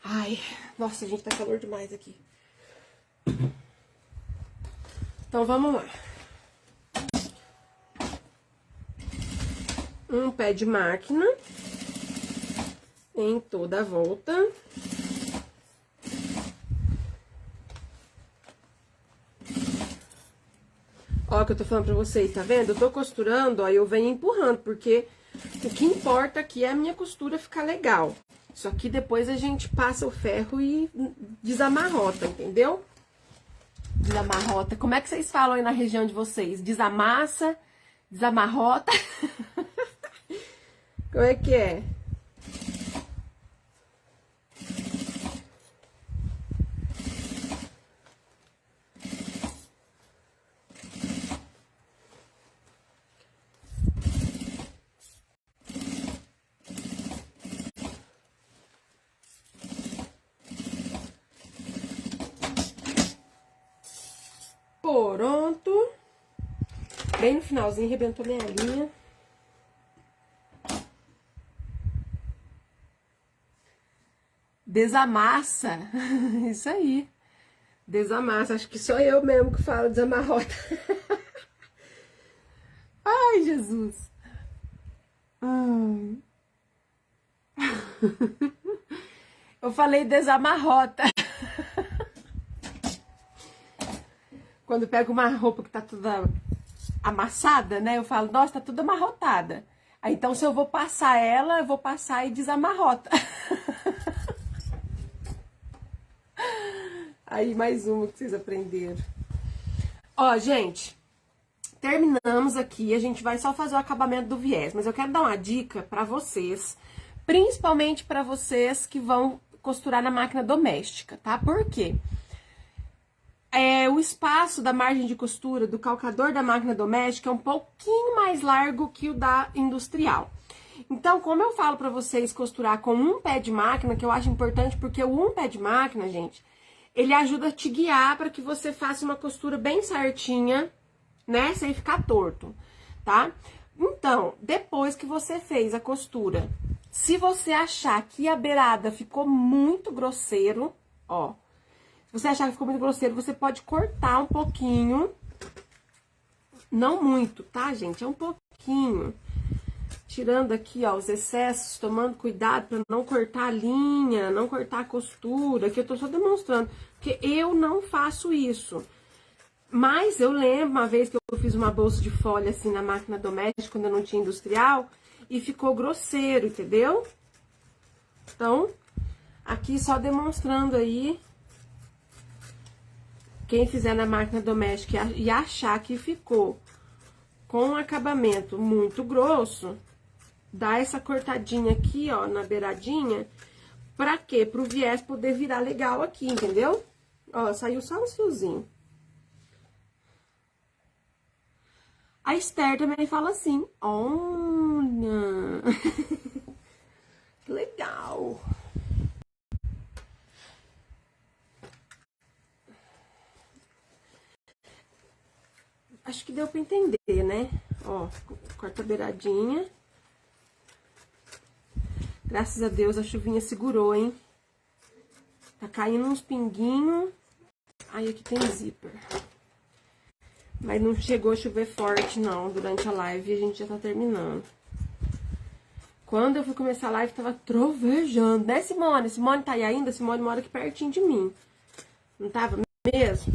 Ai, nossa, gente, tá calor demais aqui. Então, vamos lá. Um pé de máquina em toda a volta. Ó, que eu tô falando pra vocês, tá vendo? Eu tô costurando, ó, eu venho empurrando, porque o que importa aqui é a minha costura ficar legal. Isso aqui depois a gente passa o ferro e desamarrota, entendeu? Desamarrota. Como é que vocês falam aí na região de vocês? Desamassa? Desamarrota? Como é que é? Pronto. Bem no finalzinho, arrebentou minha linha. Desamassa. Isso aí. Desamassa. Acho que sou eu mesmo que falo desamarrota. Ai, Jesus. Eu falei desamarrota. Quando eu pego uma roupa que tá toda amassada, né? Eu falo, nossa, tá toda amarrotada. Aí, então, se eu vou passar ela, eu vou passar e desamarrota. Aí, mais uma que vocês aprenderam. Ó, gente, terminamos aqui. A gente vai só fazer o acabamento do viés. Mas eu quero dar uma dica pra vocês, principalmente pra vocês que vão costurar na máquina doméstica, tá? Por quê? O espaço da margem de costura do calcador da máquina doméstica é um pouquinho mais largo que o da industrial. Então, como eu falo pra vocês costurar com um pé de máquina, que eu acho importante, porque o um pé de máquina, gente, ele ajuda a te guiar para que você faça uma costura bem certinha, né, sem ficar torto, tá? Então, depois que você fez a costura, se você achar que a beirada ficou muito grosseiro, ó, se você achar que ficou muito grosseiro, você pode cortar um pouquinho. Não muito, tá, gente? É um pouquinho. Tirando aqui, ó, os excessos, tomando cuidado pra não cortar a linha, não cortar a costura, que eu tô só demonstrando. Porque eu não faço isso. Mas eu lembro uma vez que eu fiz uma bolsa de folha assim na máquina doméstica, quando eu não tinha industrial, e ficou grosseiro, entendeu? Então, aqui só demonstrando aí, quem fizer na máquina doméstica e achar que ficou com um acabamento muito grosso, dá essa cortadinha aqui, ó, na beiradinha, pra quê? Pro viés poder virar legal aqui, entendeu? Ó, saiu só uns fiozinhos. A Esther também fala assim, olha, que legal. Acho que deu pra entender, né? Ó, corta a beiradinha. Graças a Deus a chuvinha segurou, hein? Tá caindo uns pinguinhos. Aí aqui tem zíper. Mas não chegou a chover forte, não, durante a live, e a gente já tá terminando. Quando eu fui começar a live, tava trovejando, né, Simone? Simone tá aí ainda? Simone mora aqui pertinho de mim. Não tava mesmo?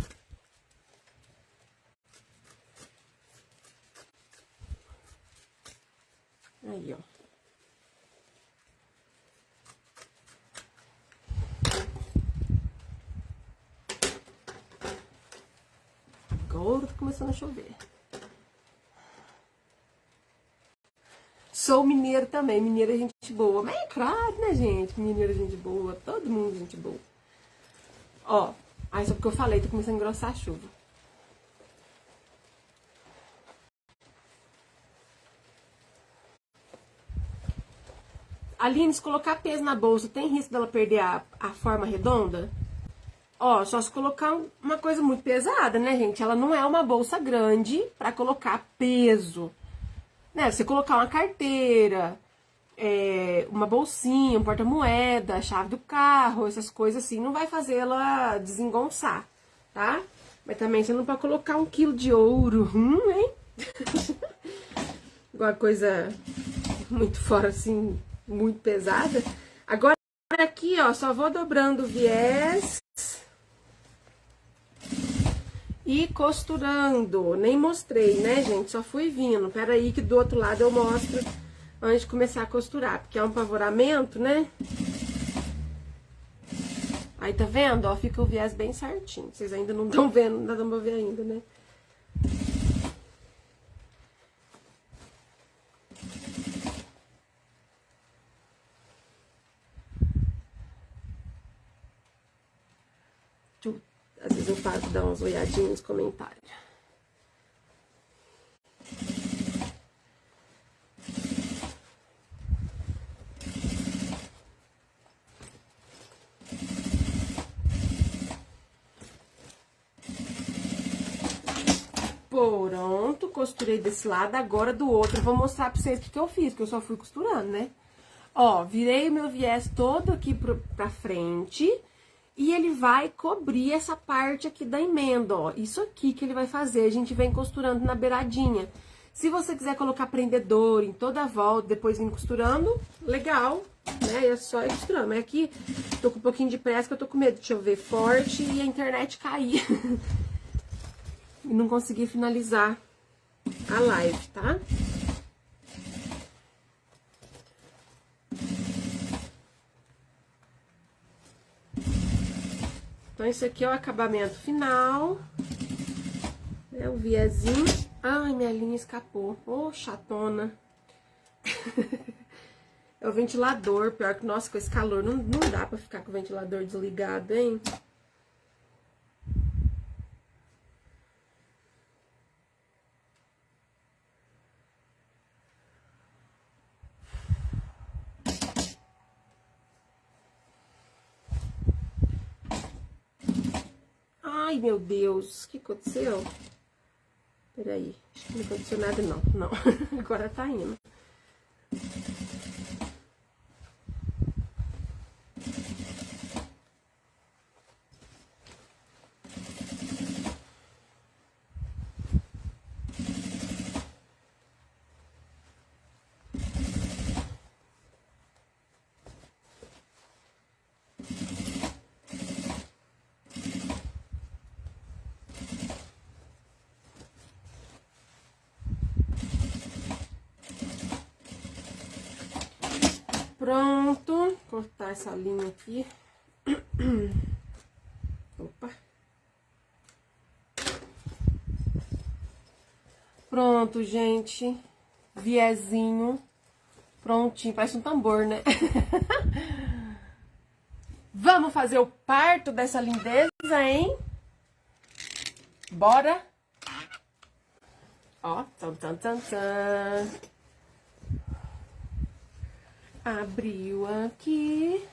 Aí, ó. Agora tá começando a chover. Sou mineiro também, mineiro é gente boa. Mas é claro, né, gente? Mineiro é gente boa, todo mundo é gente boa. Ó, aí só porque eu falei, tá começando a engrossar a chuva. Aline, se colocar peso na bolsa, tem risco dela perder a forma redonda? Ó, só se colocar uma coisa muito pesada, né, gente? Ela não é uma bolsa grande pra colocar peso. Né? Você colocar uma carteira, uma bolsinha, um porta-moeda, a chave do carro, essas coisas assim, não vai fazer ela desengonçar, tá? Mas também você não pode colocar 1 quilo de ouro, hein? Alguma coisa muito fora, assim, muito pesada. Agora aqui, ó, só vou dobrando o viés e costurando. Nem mostrei, né, gente? Só fui vindo. Pera aí que do outro lado eu mostro antes de começar a costurar, porque é um pavoramento, né? Aí, tá vendo? Ó, fica o viés bem certinho. Vocês ainda não estão vendo, não dá pra ver ainda, né? Às vezes eu paro pra dar umas olhadinhas nos comentários. Pronto, costurei desse lado, agora do outro eu vou mostrar pra vocês o que eu fiz, que eu só fui costurando, né? Ó, virei o meu viés todo aqui pra frente e ele vai cobrir essa parte aqui da emenda, ó. Isso aqui que ele vai fazer, a gente vem costurando na beiradinha. Se você quiser colocar prendedor em toda a volta, depois vir costurando, legal, né? É só ir costurando. Mas aqui, tô com um pouquinho de pressa, que eu tô com medo de chover forte e a internet cair. E não conseguir finalizar a live, tá? Então, esse aqui é o acabamento final. É o viezinho. Ai, minha linha escapou. Ô, chatona. É o ventilador. Pior que, nossa, com esse calor, não dá pra ficar com o ventilador desligado, hein? Ai, meu Deus, o que aconteceu? Peraí, acho que não aconteceu nada, não. Não, agora tá indo. pronto. Vou cortar essa linha aqui. Opa. Pronto, gente. Viezinho. Prontinho. Parece um tambor, né? Vamos fazer o parto dessa lindeza, hein? Bora? Ó, tan, tan, tan, tan. Abriu aqui.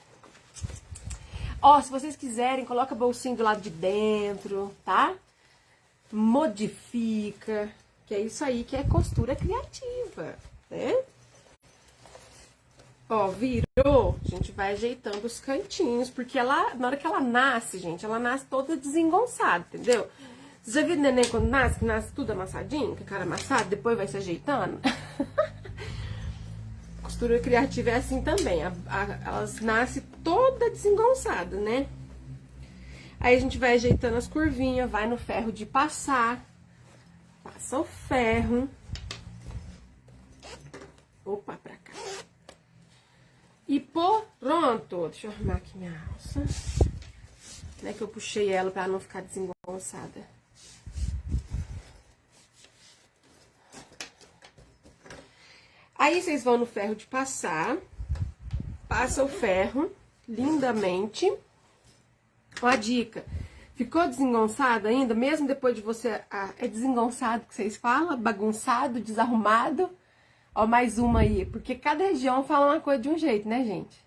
Ó, se vocês quiserem, coloca a bolsinha do lado de dentro, tá? Modifica, que é isso aí que é costura criativa, né? Ó, virou, a gente vai ajeitando os cantinhos, porque ela, na hora que ela nasce, gente, ela nasce toda desengonçada, entendeu? Você já viu o neném quando nasce, que nasce tudo amassadinho, com a cara amassada, depois vai se ajeitando? Costura criativa é assim também, elas nascem toda desengonçada, né? Aí a gente vai ajeitando as curvinhas, vai no ferro de passar, passa o ferro. Opa, pra cá. E pronto. Deixa eu arrumar aqui minha alça. Né, que eu puxei ela pra não ficar desengonçada. Aí vocês vão no ferro de passar. Passa o ferro lindamente. Uma dica. Ficou desengonçado ainda? Mesmo depois de você... é desengonçado que vocês falam? Bagunçado, desarrumado? Ó, mais uma aí. Porque cada região fala uma coisa de um jeito, né, gente?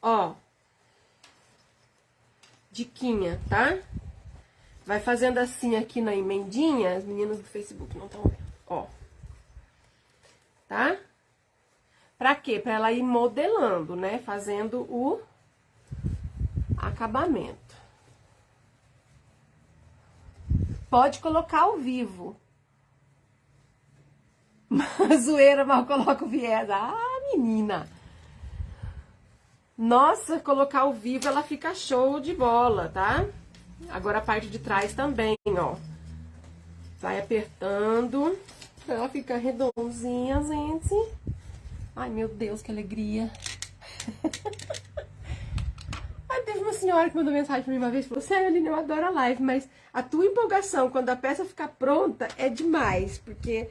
Ó. Diquinha, tá? Vai fazendo assim aqui na emendinha. As meninas do Facebook não estão vendo. Ó. Tá? Pra quê? Pra ela ir modelando, né? Fazendo o acabamento. Pode colocar ao vivo. Mas zoeira, mal coloca o viés. Ah, menina! Nossa, colocar ao vivo ela fica show de bola, tá? Agora a parte de trás também, ó. Vai apertando. Ela fica redondinha, gente. Ai, meu Deus, que alegria. Aí teve uma senhora que mandou mensagem pra mim uma vez e falou: sério, Aline, eu adoro a live, mas a tua empolgação quando a peça ficar pronta é demais, porque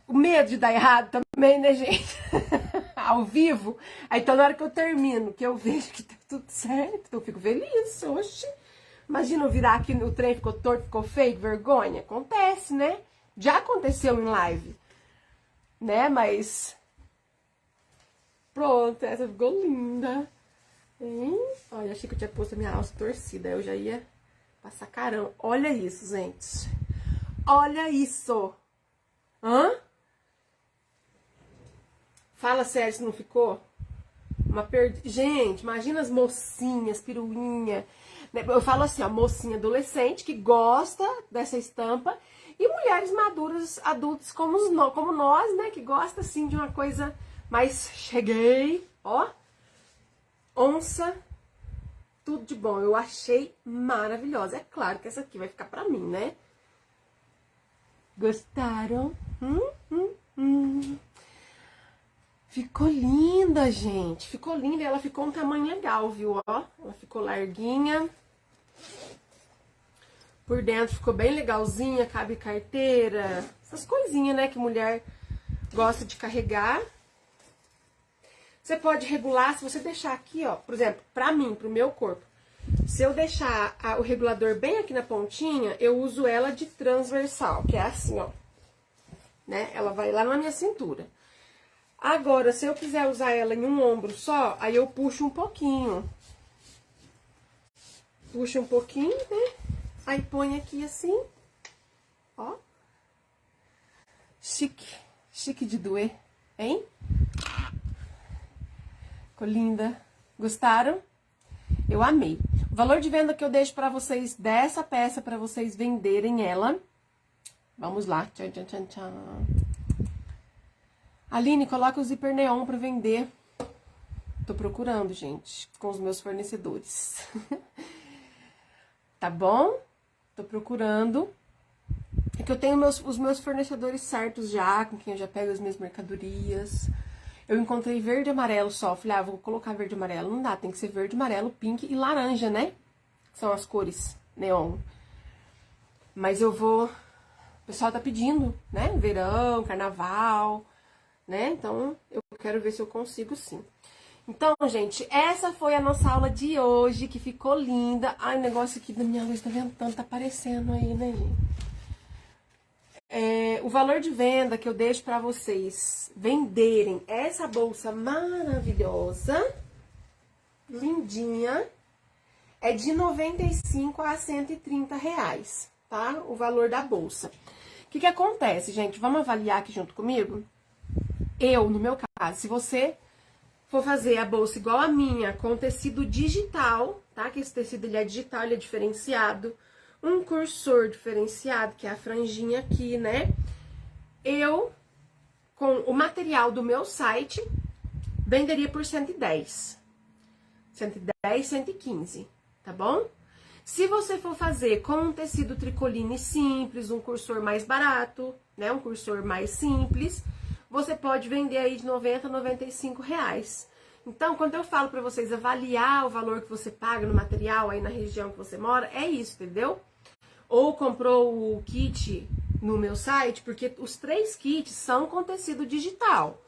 o medo de dar errado também, né, gente? Ao vivo. Aí então na hora que eu termino, que eu vejo que tá tudo certo, eu fico feliz, oxi. Imagina eu virar aqui no trem, ficou torto, ficou feio, vergonha. Acontece, né? Já aconteceu em live, né? Mas pronto, essa ficou linda. Hein? Olha, achei que eu tinha posto a minha alça torcida, eu já ia passar carão. Olha isso, gente. Olha isso. Hã? Fala sério se não ficou? Gente, imagina as mocinhas, piruinha. Né? Eu falo assim, ó, mocinha adolescente que gosta dessa estampa e mulheres maduras, adultos como nós, né? Que gosta, assim, de uma coisa mais cheguei, ó. Onça, tudo de bom. Eu achei maravilhosa. É claro que essa aqui vai ficar pra mim, né? Gostaram? Ficou linda, gente. Ficou linda e ela ficou um tamanho legal, viu? Ó, ela ficou larguinha. Por dentro ficou bem legalzinha, cabe carteira. Essas coisinhas, né, que mulher gosta de carregar. Você pode regular, se você deixar aqui, ó, por exemplo, pra mim, pro meu corpo. Se eu deixar o regulador bem aqui na pontinha, eu uso ela de transversal, que é assim, ó. Né? Ela vai lá na minha cintura. Agora, se eu quiser usar ela em um ombro só, aí eu puxo um pouquinho. Puxa um pouquinho, né? Aí põe aqui assim, ó. Chique, chique de doer, hein? Ficou linda. Gostaram? Eu amei. O valor de venda que eu deixo pra vocês dessa peça, pra vocês venderem ela. Vamos lá. Tchan, tchan, tchan, tchan. Aline, coloca o zíper neon pra vender. Tô procurando, gente, com os meus fornecedores. Tá bom? Tô procurando. É que eu tenho os meus fornecedores certos já, com quem eu já pego as minhas mercadorias. Eu encontrei verde e amarelo só. Falei, vou colocar verde e amarelo. Não dá, tem que ser verde, amarelo, pink e laranja, né? São as cores neon. Mas eu vou... O pessoal tá pedindo, né? Verão, carnaval, né? Então, eu quero ver se eu consigo sim. Então, gente, essa foi a nossa aula de hoje, que ficou linda. Ai, o negócio aqui da minha luz tá ventando, tá aparecendo aí, né, gente? O valor de venda que eu deixo pra vocês venderem essa bolsa maravilhosa, lindinha, é de 95 a 130 reais, tá? O valor da bolsa. O que acontece, gente? Vamos avaliar aqui junto comigo? No meu caso, se você for fazer a bolsa igual a minha, com tecido digital, tá? Que esse tecido ele é digital, ele é diferenciado. Um cursor diferenciado, que é a franjinha aqui, né? Eu, com o material do meu site, venderia por 110. 110, 115, tá bom? Se você for fazer com um tecido tricoline simples, um cursor mais barato, né? Um cursor mais simples, você pode vender aí de 90 a 95 reais. Então, quando eu falo pra vocês avaliar o valor que você paga no material aí na região que você mora, é isso, entendeu? Ou comprou o kit no meu site, porque os 3 kits são com tecido digital.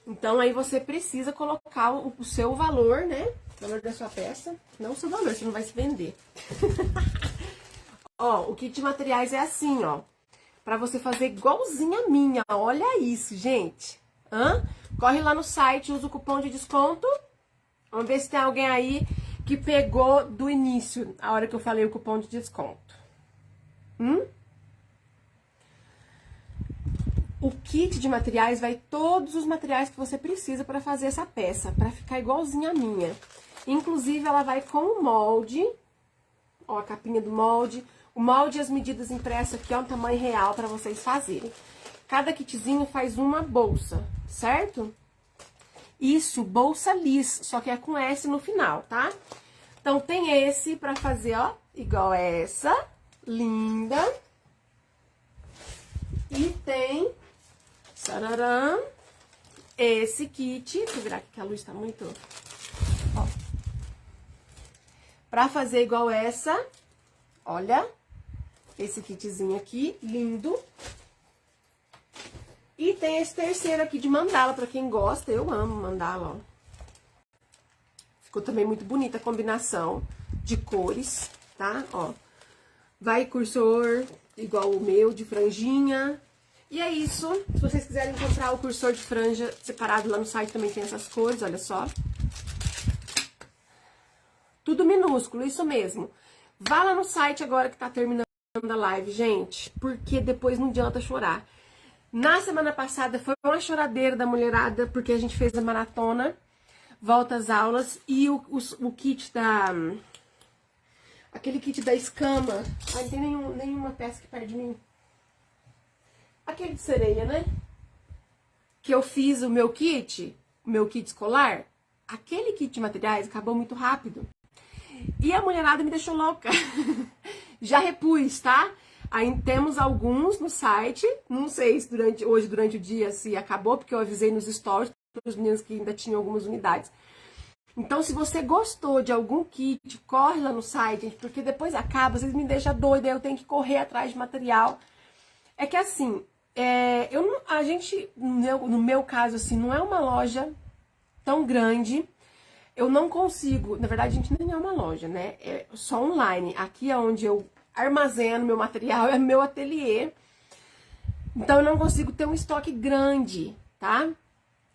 Então, aí você precisa colocar o seu valor, né? O valor da sua peça, não o seu valor, você não vai se vender. Ó, o kit de materiais é assim, ó. Pra você fazer igualzinho a minha. Olha isso, gente. Corre lá no site, usa o cupom de desconto. Vamos ver se tem alguém aí que pegou do início, a hora que eu falei o cupom de desconto. O kit de materiais vai todos os materiais que você precisa para fazer essa peça, para ficar igualzinha a minha. Inclusive, ela vai com o molde, ó, a capinha do molde. O molde e as medidas impressas aqui, ó, um tamanho real para vocês fazerem. Cada kitzinho faz uma bolsa, certo? Isso, bolsa liss, só que é com S no final, tá? Então, tem esse pra fazer, ó, igual essa, linda. E tem, sararã, esse kit, deixa eu virar aqui que a luz tá muito, ó. Pra fazer igual essa, olha, esse kitzinho aqui, lindo. E tem esse terceiro aqui de mandala, pra quem gosta, eu amo mandala, ó. Ficou também muito bonita a combinação de cores, tá? Ó, vai cursor igual o meu, de franjinha. E é isso. Se vocês quiserem comprar o cursor de franja separado lá no site, também tem essas cores, olha só. Tudo minúsculo, isso mesmo. Vá lá no site agora que tá terminando a live, gente, porque depois não adianta chorar. Na semana passada foi uma choradeira da mulherada, porque a gente fez a maratona, volta às aulas, e o kit da... Aquele kit da escama. Ai, não tem nenhuma peça que perto de mim. Aquele de sereia, né? Que eu fiz o meu kit escolar. Aquele kit de materiais acabou muito rápido. E a mulherada me deixou louca. Já repus, tá? Aí temos alguns no site. Não sei se hoje, durante o dia, se acabou, porque eu avisei nos stories para os meninos que ainda tinham algumas unidades. Então, se você gostou de algum kit, corre lá no site, gente, porque depois acaba, vocês me deixam doida, eu tenho que correr atrás de material. É que assim, a gente, no meu caso, assim, não é uma loja tão grande, eu não consigo, na verdade, a gente nem é uma loja, né? É só online. Aqui é onde eu armazeno meu material, é meu ateliê. Então, eu não consigo ter um estoque grande, tá?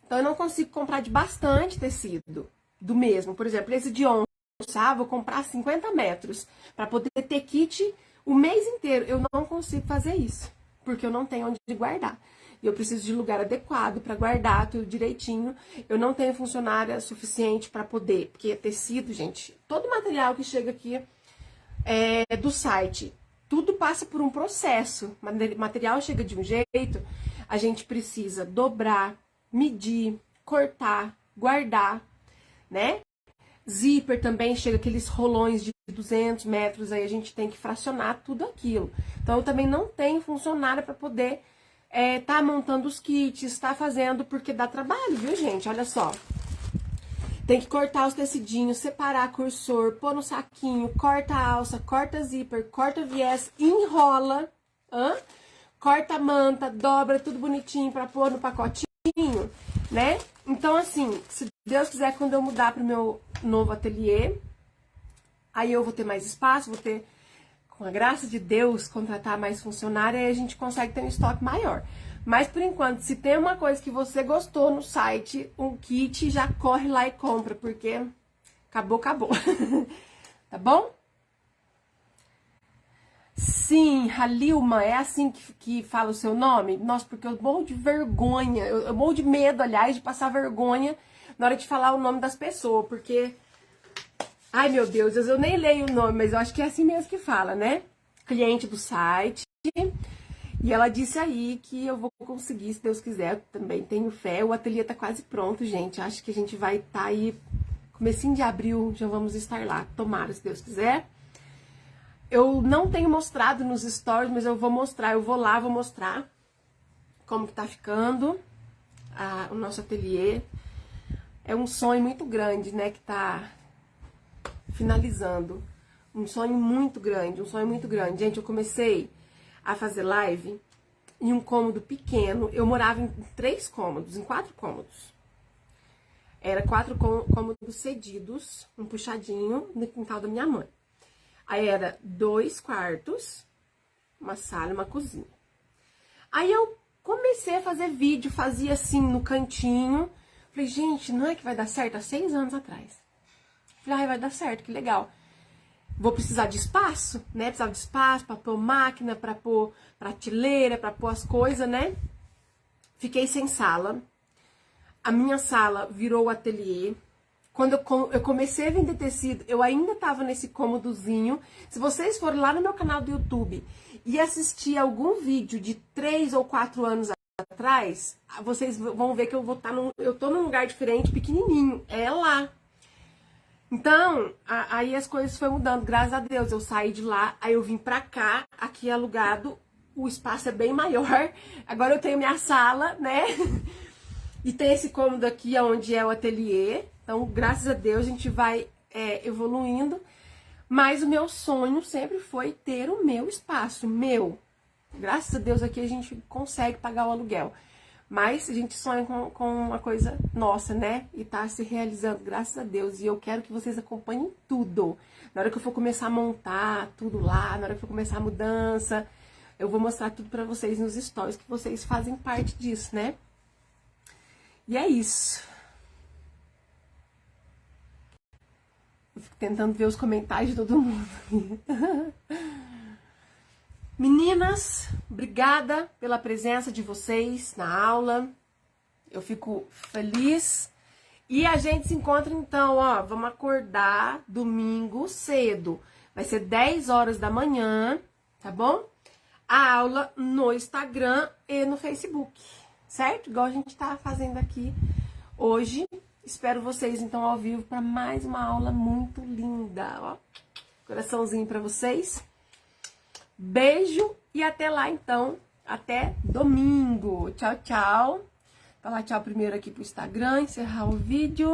Então, eu não consigo comprar de bastante tecido. Do mesmo, por exemplo, esse de onça, vou comprar 50 metros para poder ter kit o mês inteiro. Eu não consigo fazer isso, porque eu não tenho onde guardar. E eu preciso de lugar adequado para guardar tudo direitinho. Eu não tenho funcionária suficiente para poder, porque tecido, gente, todo material que chega aqui do site, tudo passa por um processo. Material chega de um jeito, a gente precisa dobrar, medir, cortar, guardar, né? Zíper também chega aqueles rolões de 200 metros, aí a gente tem que fracionar tudo aquilo. Então, eu também não tenho funcionária para poder tá montando os kits, tá fazendo, porque dá trabalho, viu, gente? Olha só. Tem que cortar os tecidinhos, separar cursor, pôr no saquinho, corta a alça, corta zíper, corta viés, enrola, corta a manta, dobra tudo bonitinho pra pôr no pacotinho, né? Então, assim, se Deus quiser, quando eu mudar pro meu novo ateliê, aí eu vou ter mais espaço, vou ter, com a graça de Deus, contratar mais funcionária, aí a gente consegue ter um estoque maior. Mas, por enquanto, se tem uma coisa que você gostou no site, um kit, já corre lá e compra, porque acabou. Tá bom? Sim, Halilma, é assim que fala o seu nome? Nossa, porque eu morro de vergonha, eu morro de medo, aliás, de passar vergonha na hora de falar o nome das pessoas, porque... Ai, meu Deus, eu nem leio o nome, mas eu acho que é assim mesmo que fala, né? Cliente do site. E ela disse aí que eu vou conseguir, se Deus quiser, eu também tenho fé. O ateliê tá quase pronto, gente. Acho que a gente vai estar aí, comecinho de abril, já vamos estar lá. Tomara, se Deus quiser. Eu não tenho mostrado nos stories, mas eu vou mostrar. Eu vou lá, vou mostrar como que tá ficando o nosso ateliê. É um sonho muito grande, né, que tá finalizando. Um sonho muito grande, Gente, eu comecei a fazer live em um cômodo pequeno. Eu morava em 3 cômodos, em 4 cômodos. Era 4 cômodos cedidos, um puxadinho no quintal da minha mãe. Aí era 2 quartos, uma sala e uma cozinha. Aí eu comecei a fazer vídeo, fazia assim no cantinho. Falei, gente, não é que vai dar certo? Há 6 anos atrás. Falei, ai, vai dar certo, que legal. Vou precisar de espaço, né? Precisava de espaço pra pôr máquina, pra pôr prateleira, pra pôr as coisas, né? Fiquei sem sala. A minha sala virou o ateliê. Quando eu comecei a vender tecido, eu ainda tava nesse cômodozinho. Se vocês forem lá no meu canal do YouTube e assistir algum vídeo de 3 ou 4 anos atrás, vocês vão ver que eu vou estar eu tô num lugar diferente, pequenininho. É lá. Então, aí as coisas foram mudando, graças a Deus. Eu saí de lá, aí eu vim pra cá, aqui alugado, o espaço é bem maior. Agora eu tenho minha sala, né? E tem esse cômodo aqui, onde é o ateliê. Então, graças a Deus, a gente vai evoluindo. Mas o meu sonho sempre foi ter o meu espaço, meu. Graças a Deus, aqui a gente consegue pagar o aluguel. Mas a gente sonha com uma coisa nossa, né? E tá se realizando, graças a Deus. E eu quero que vocês acompanhem tudo. Na hora que eu for começar a montar tudo lá, na hora que eu for começar a mudança, eu vou mostrar tudo pra vocês nos stories, que vocês fazem parte disso, né? E é isso. Eu fico tentando ver os comentários de todo mundo. Meninas, obrigada pela presença de vocês na aula. Eu fico feliz. E a gente se encontra então, ó, vamos acordar domingo cedo. Vai ser 10 horas da manhã, tá bom? A aula no Instagram e no Facebook, certo? Igual a gente tá fazendo aqui hoje. Espero vocês então ao vivo para mais uma aula muito linda, ó. Coraçãozinho para vocês. Beijo e até lá, então. Até domingo. Tchau, tchau. Falar tchau primeiro aqui pro Instagram, encerrar o vídeo.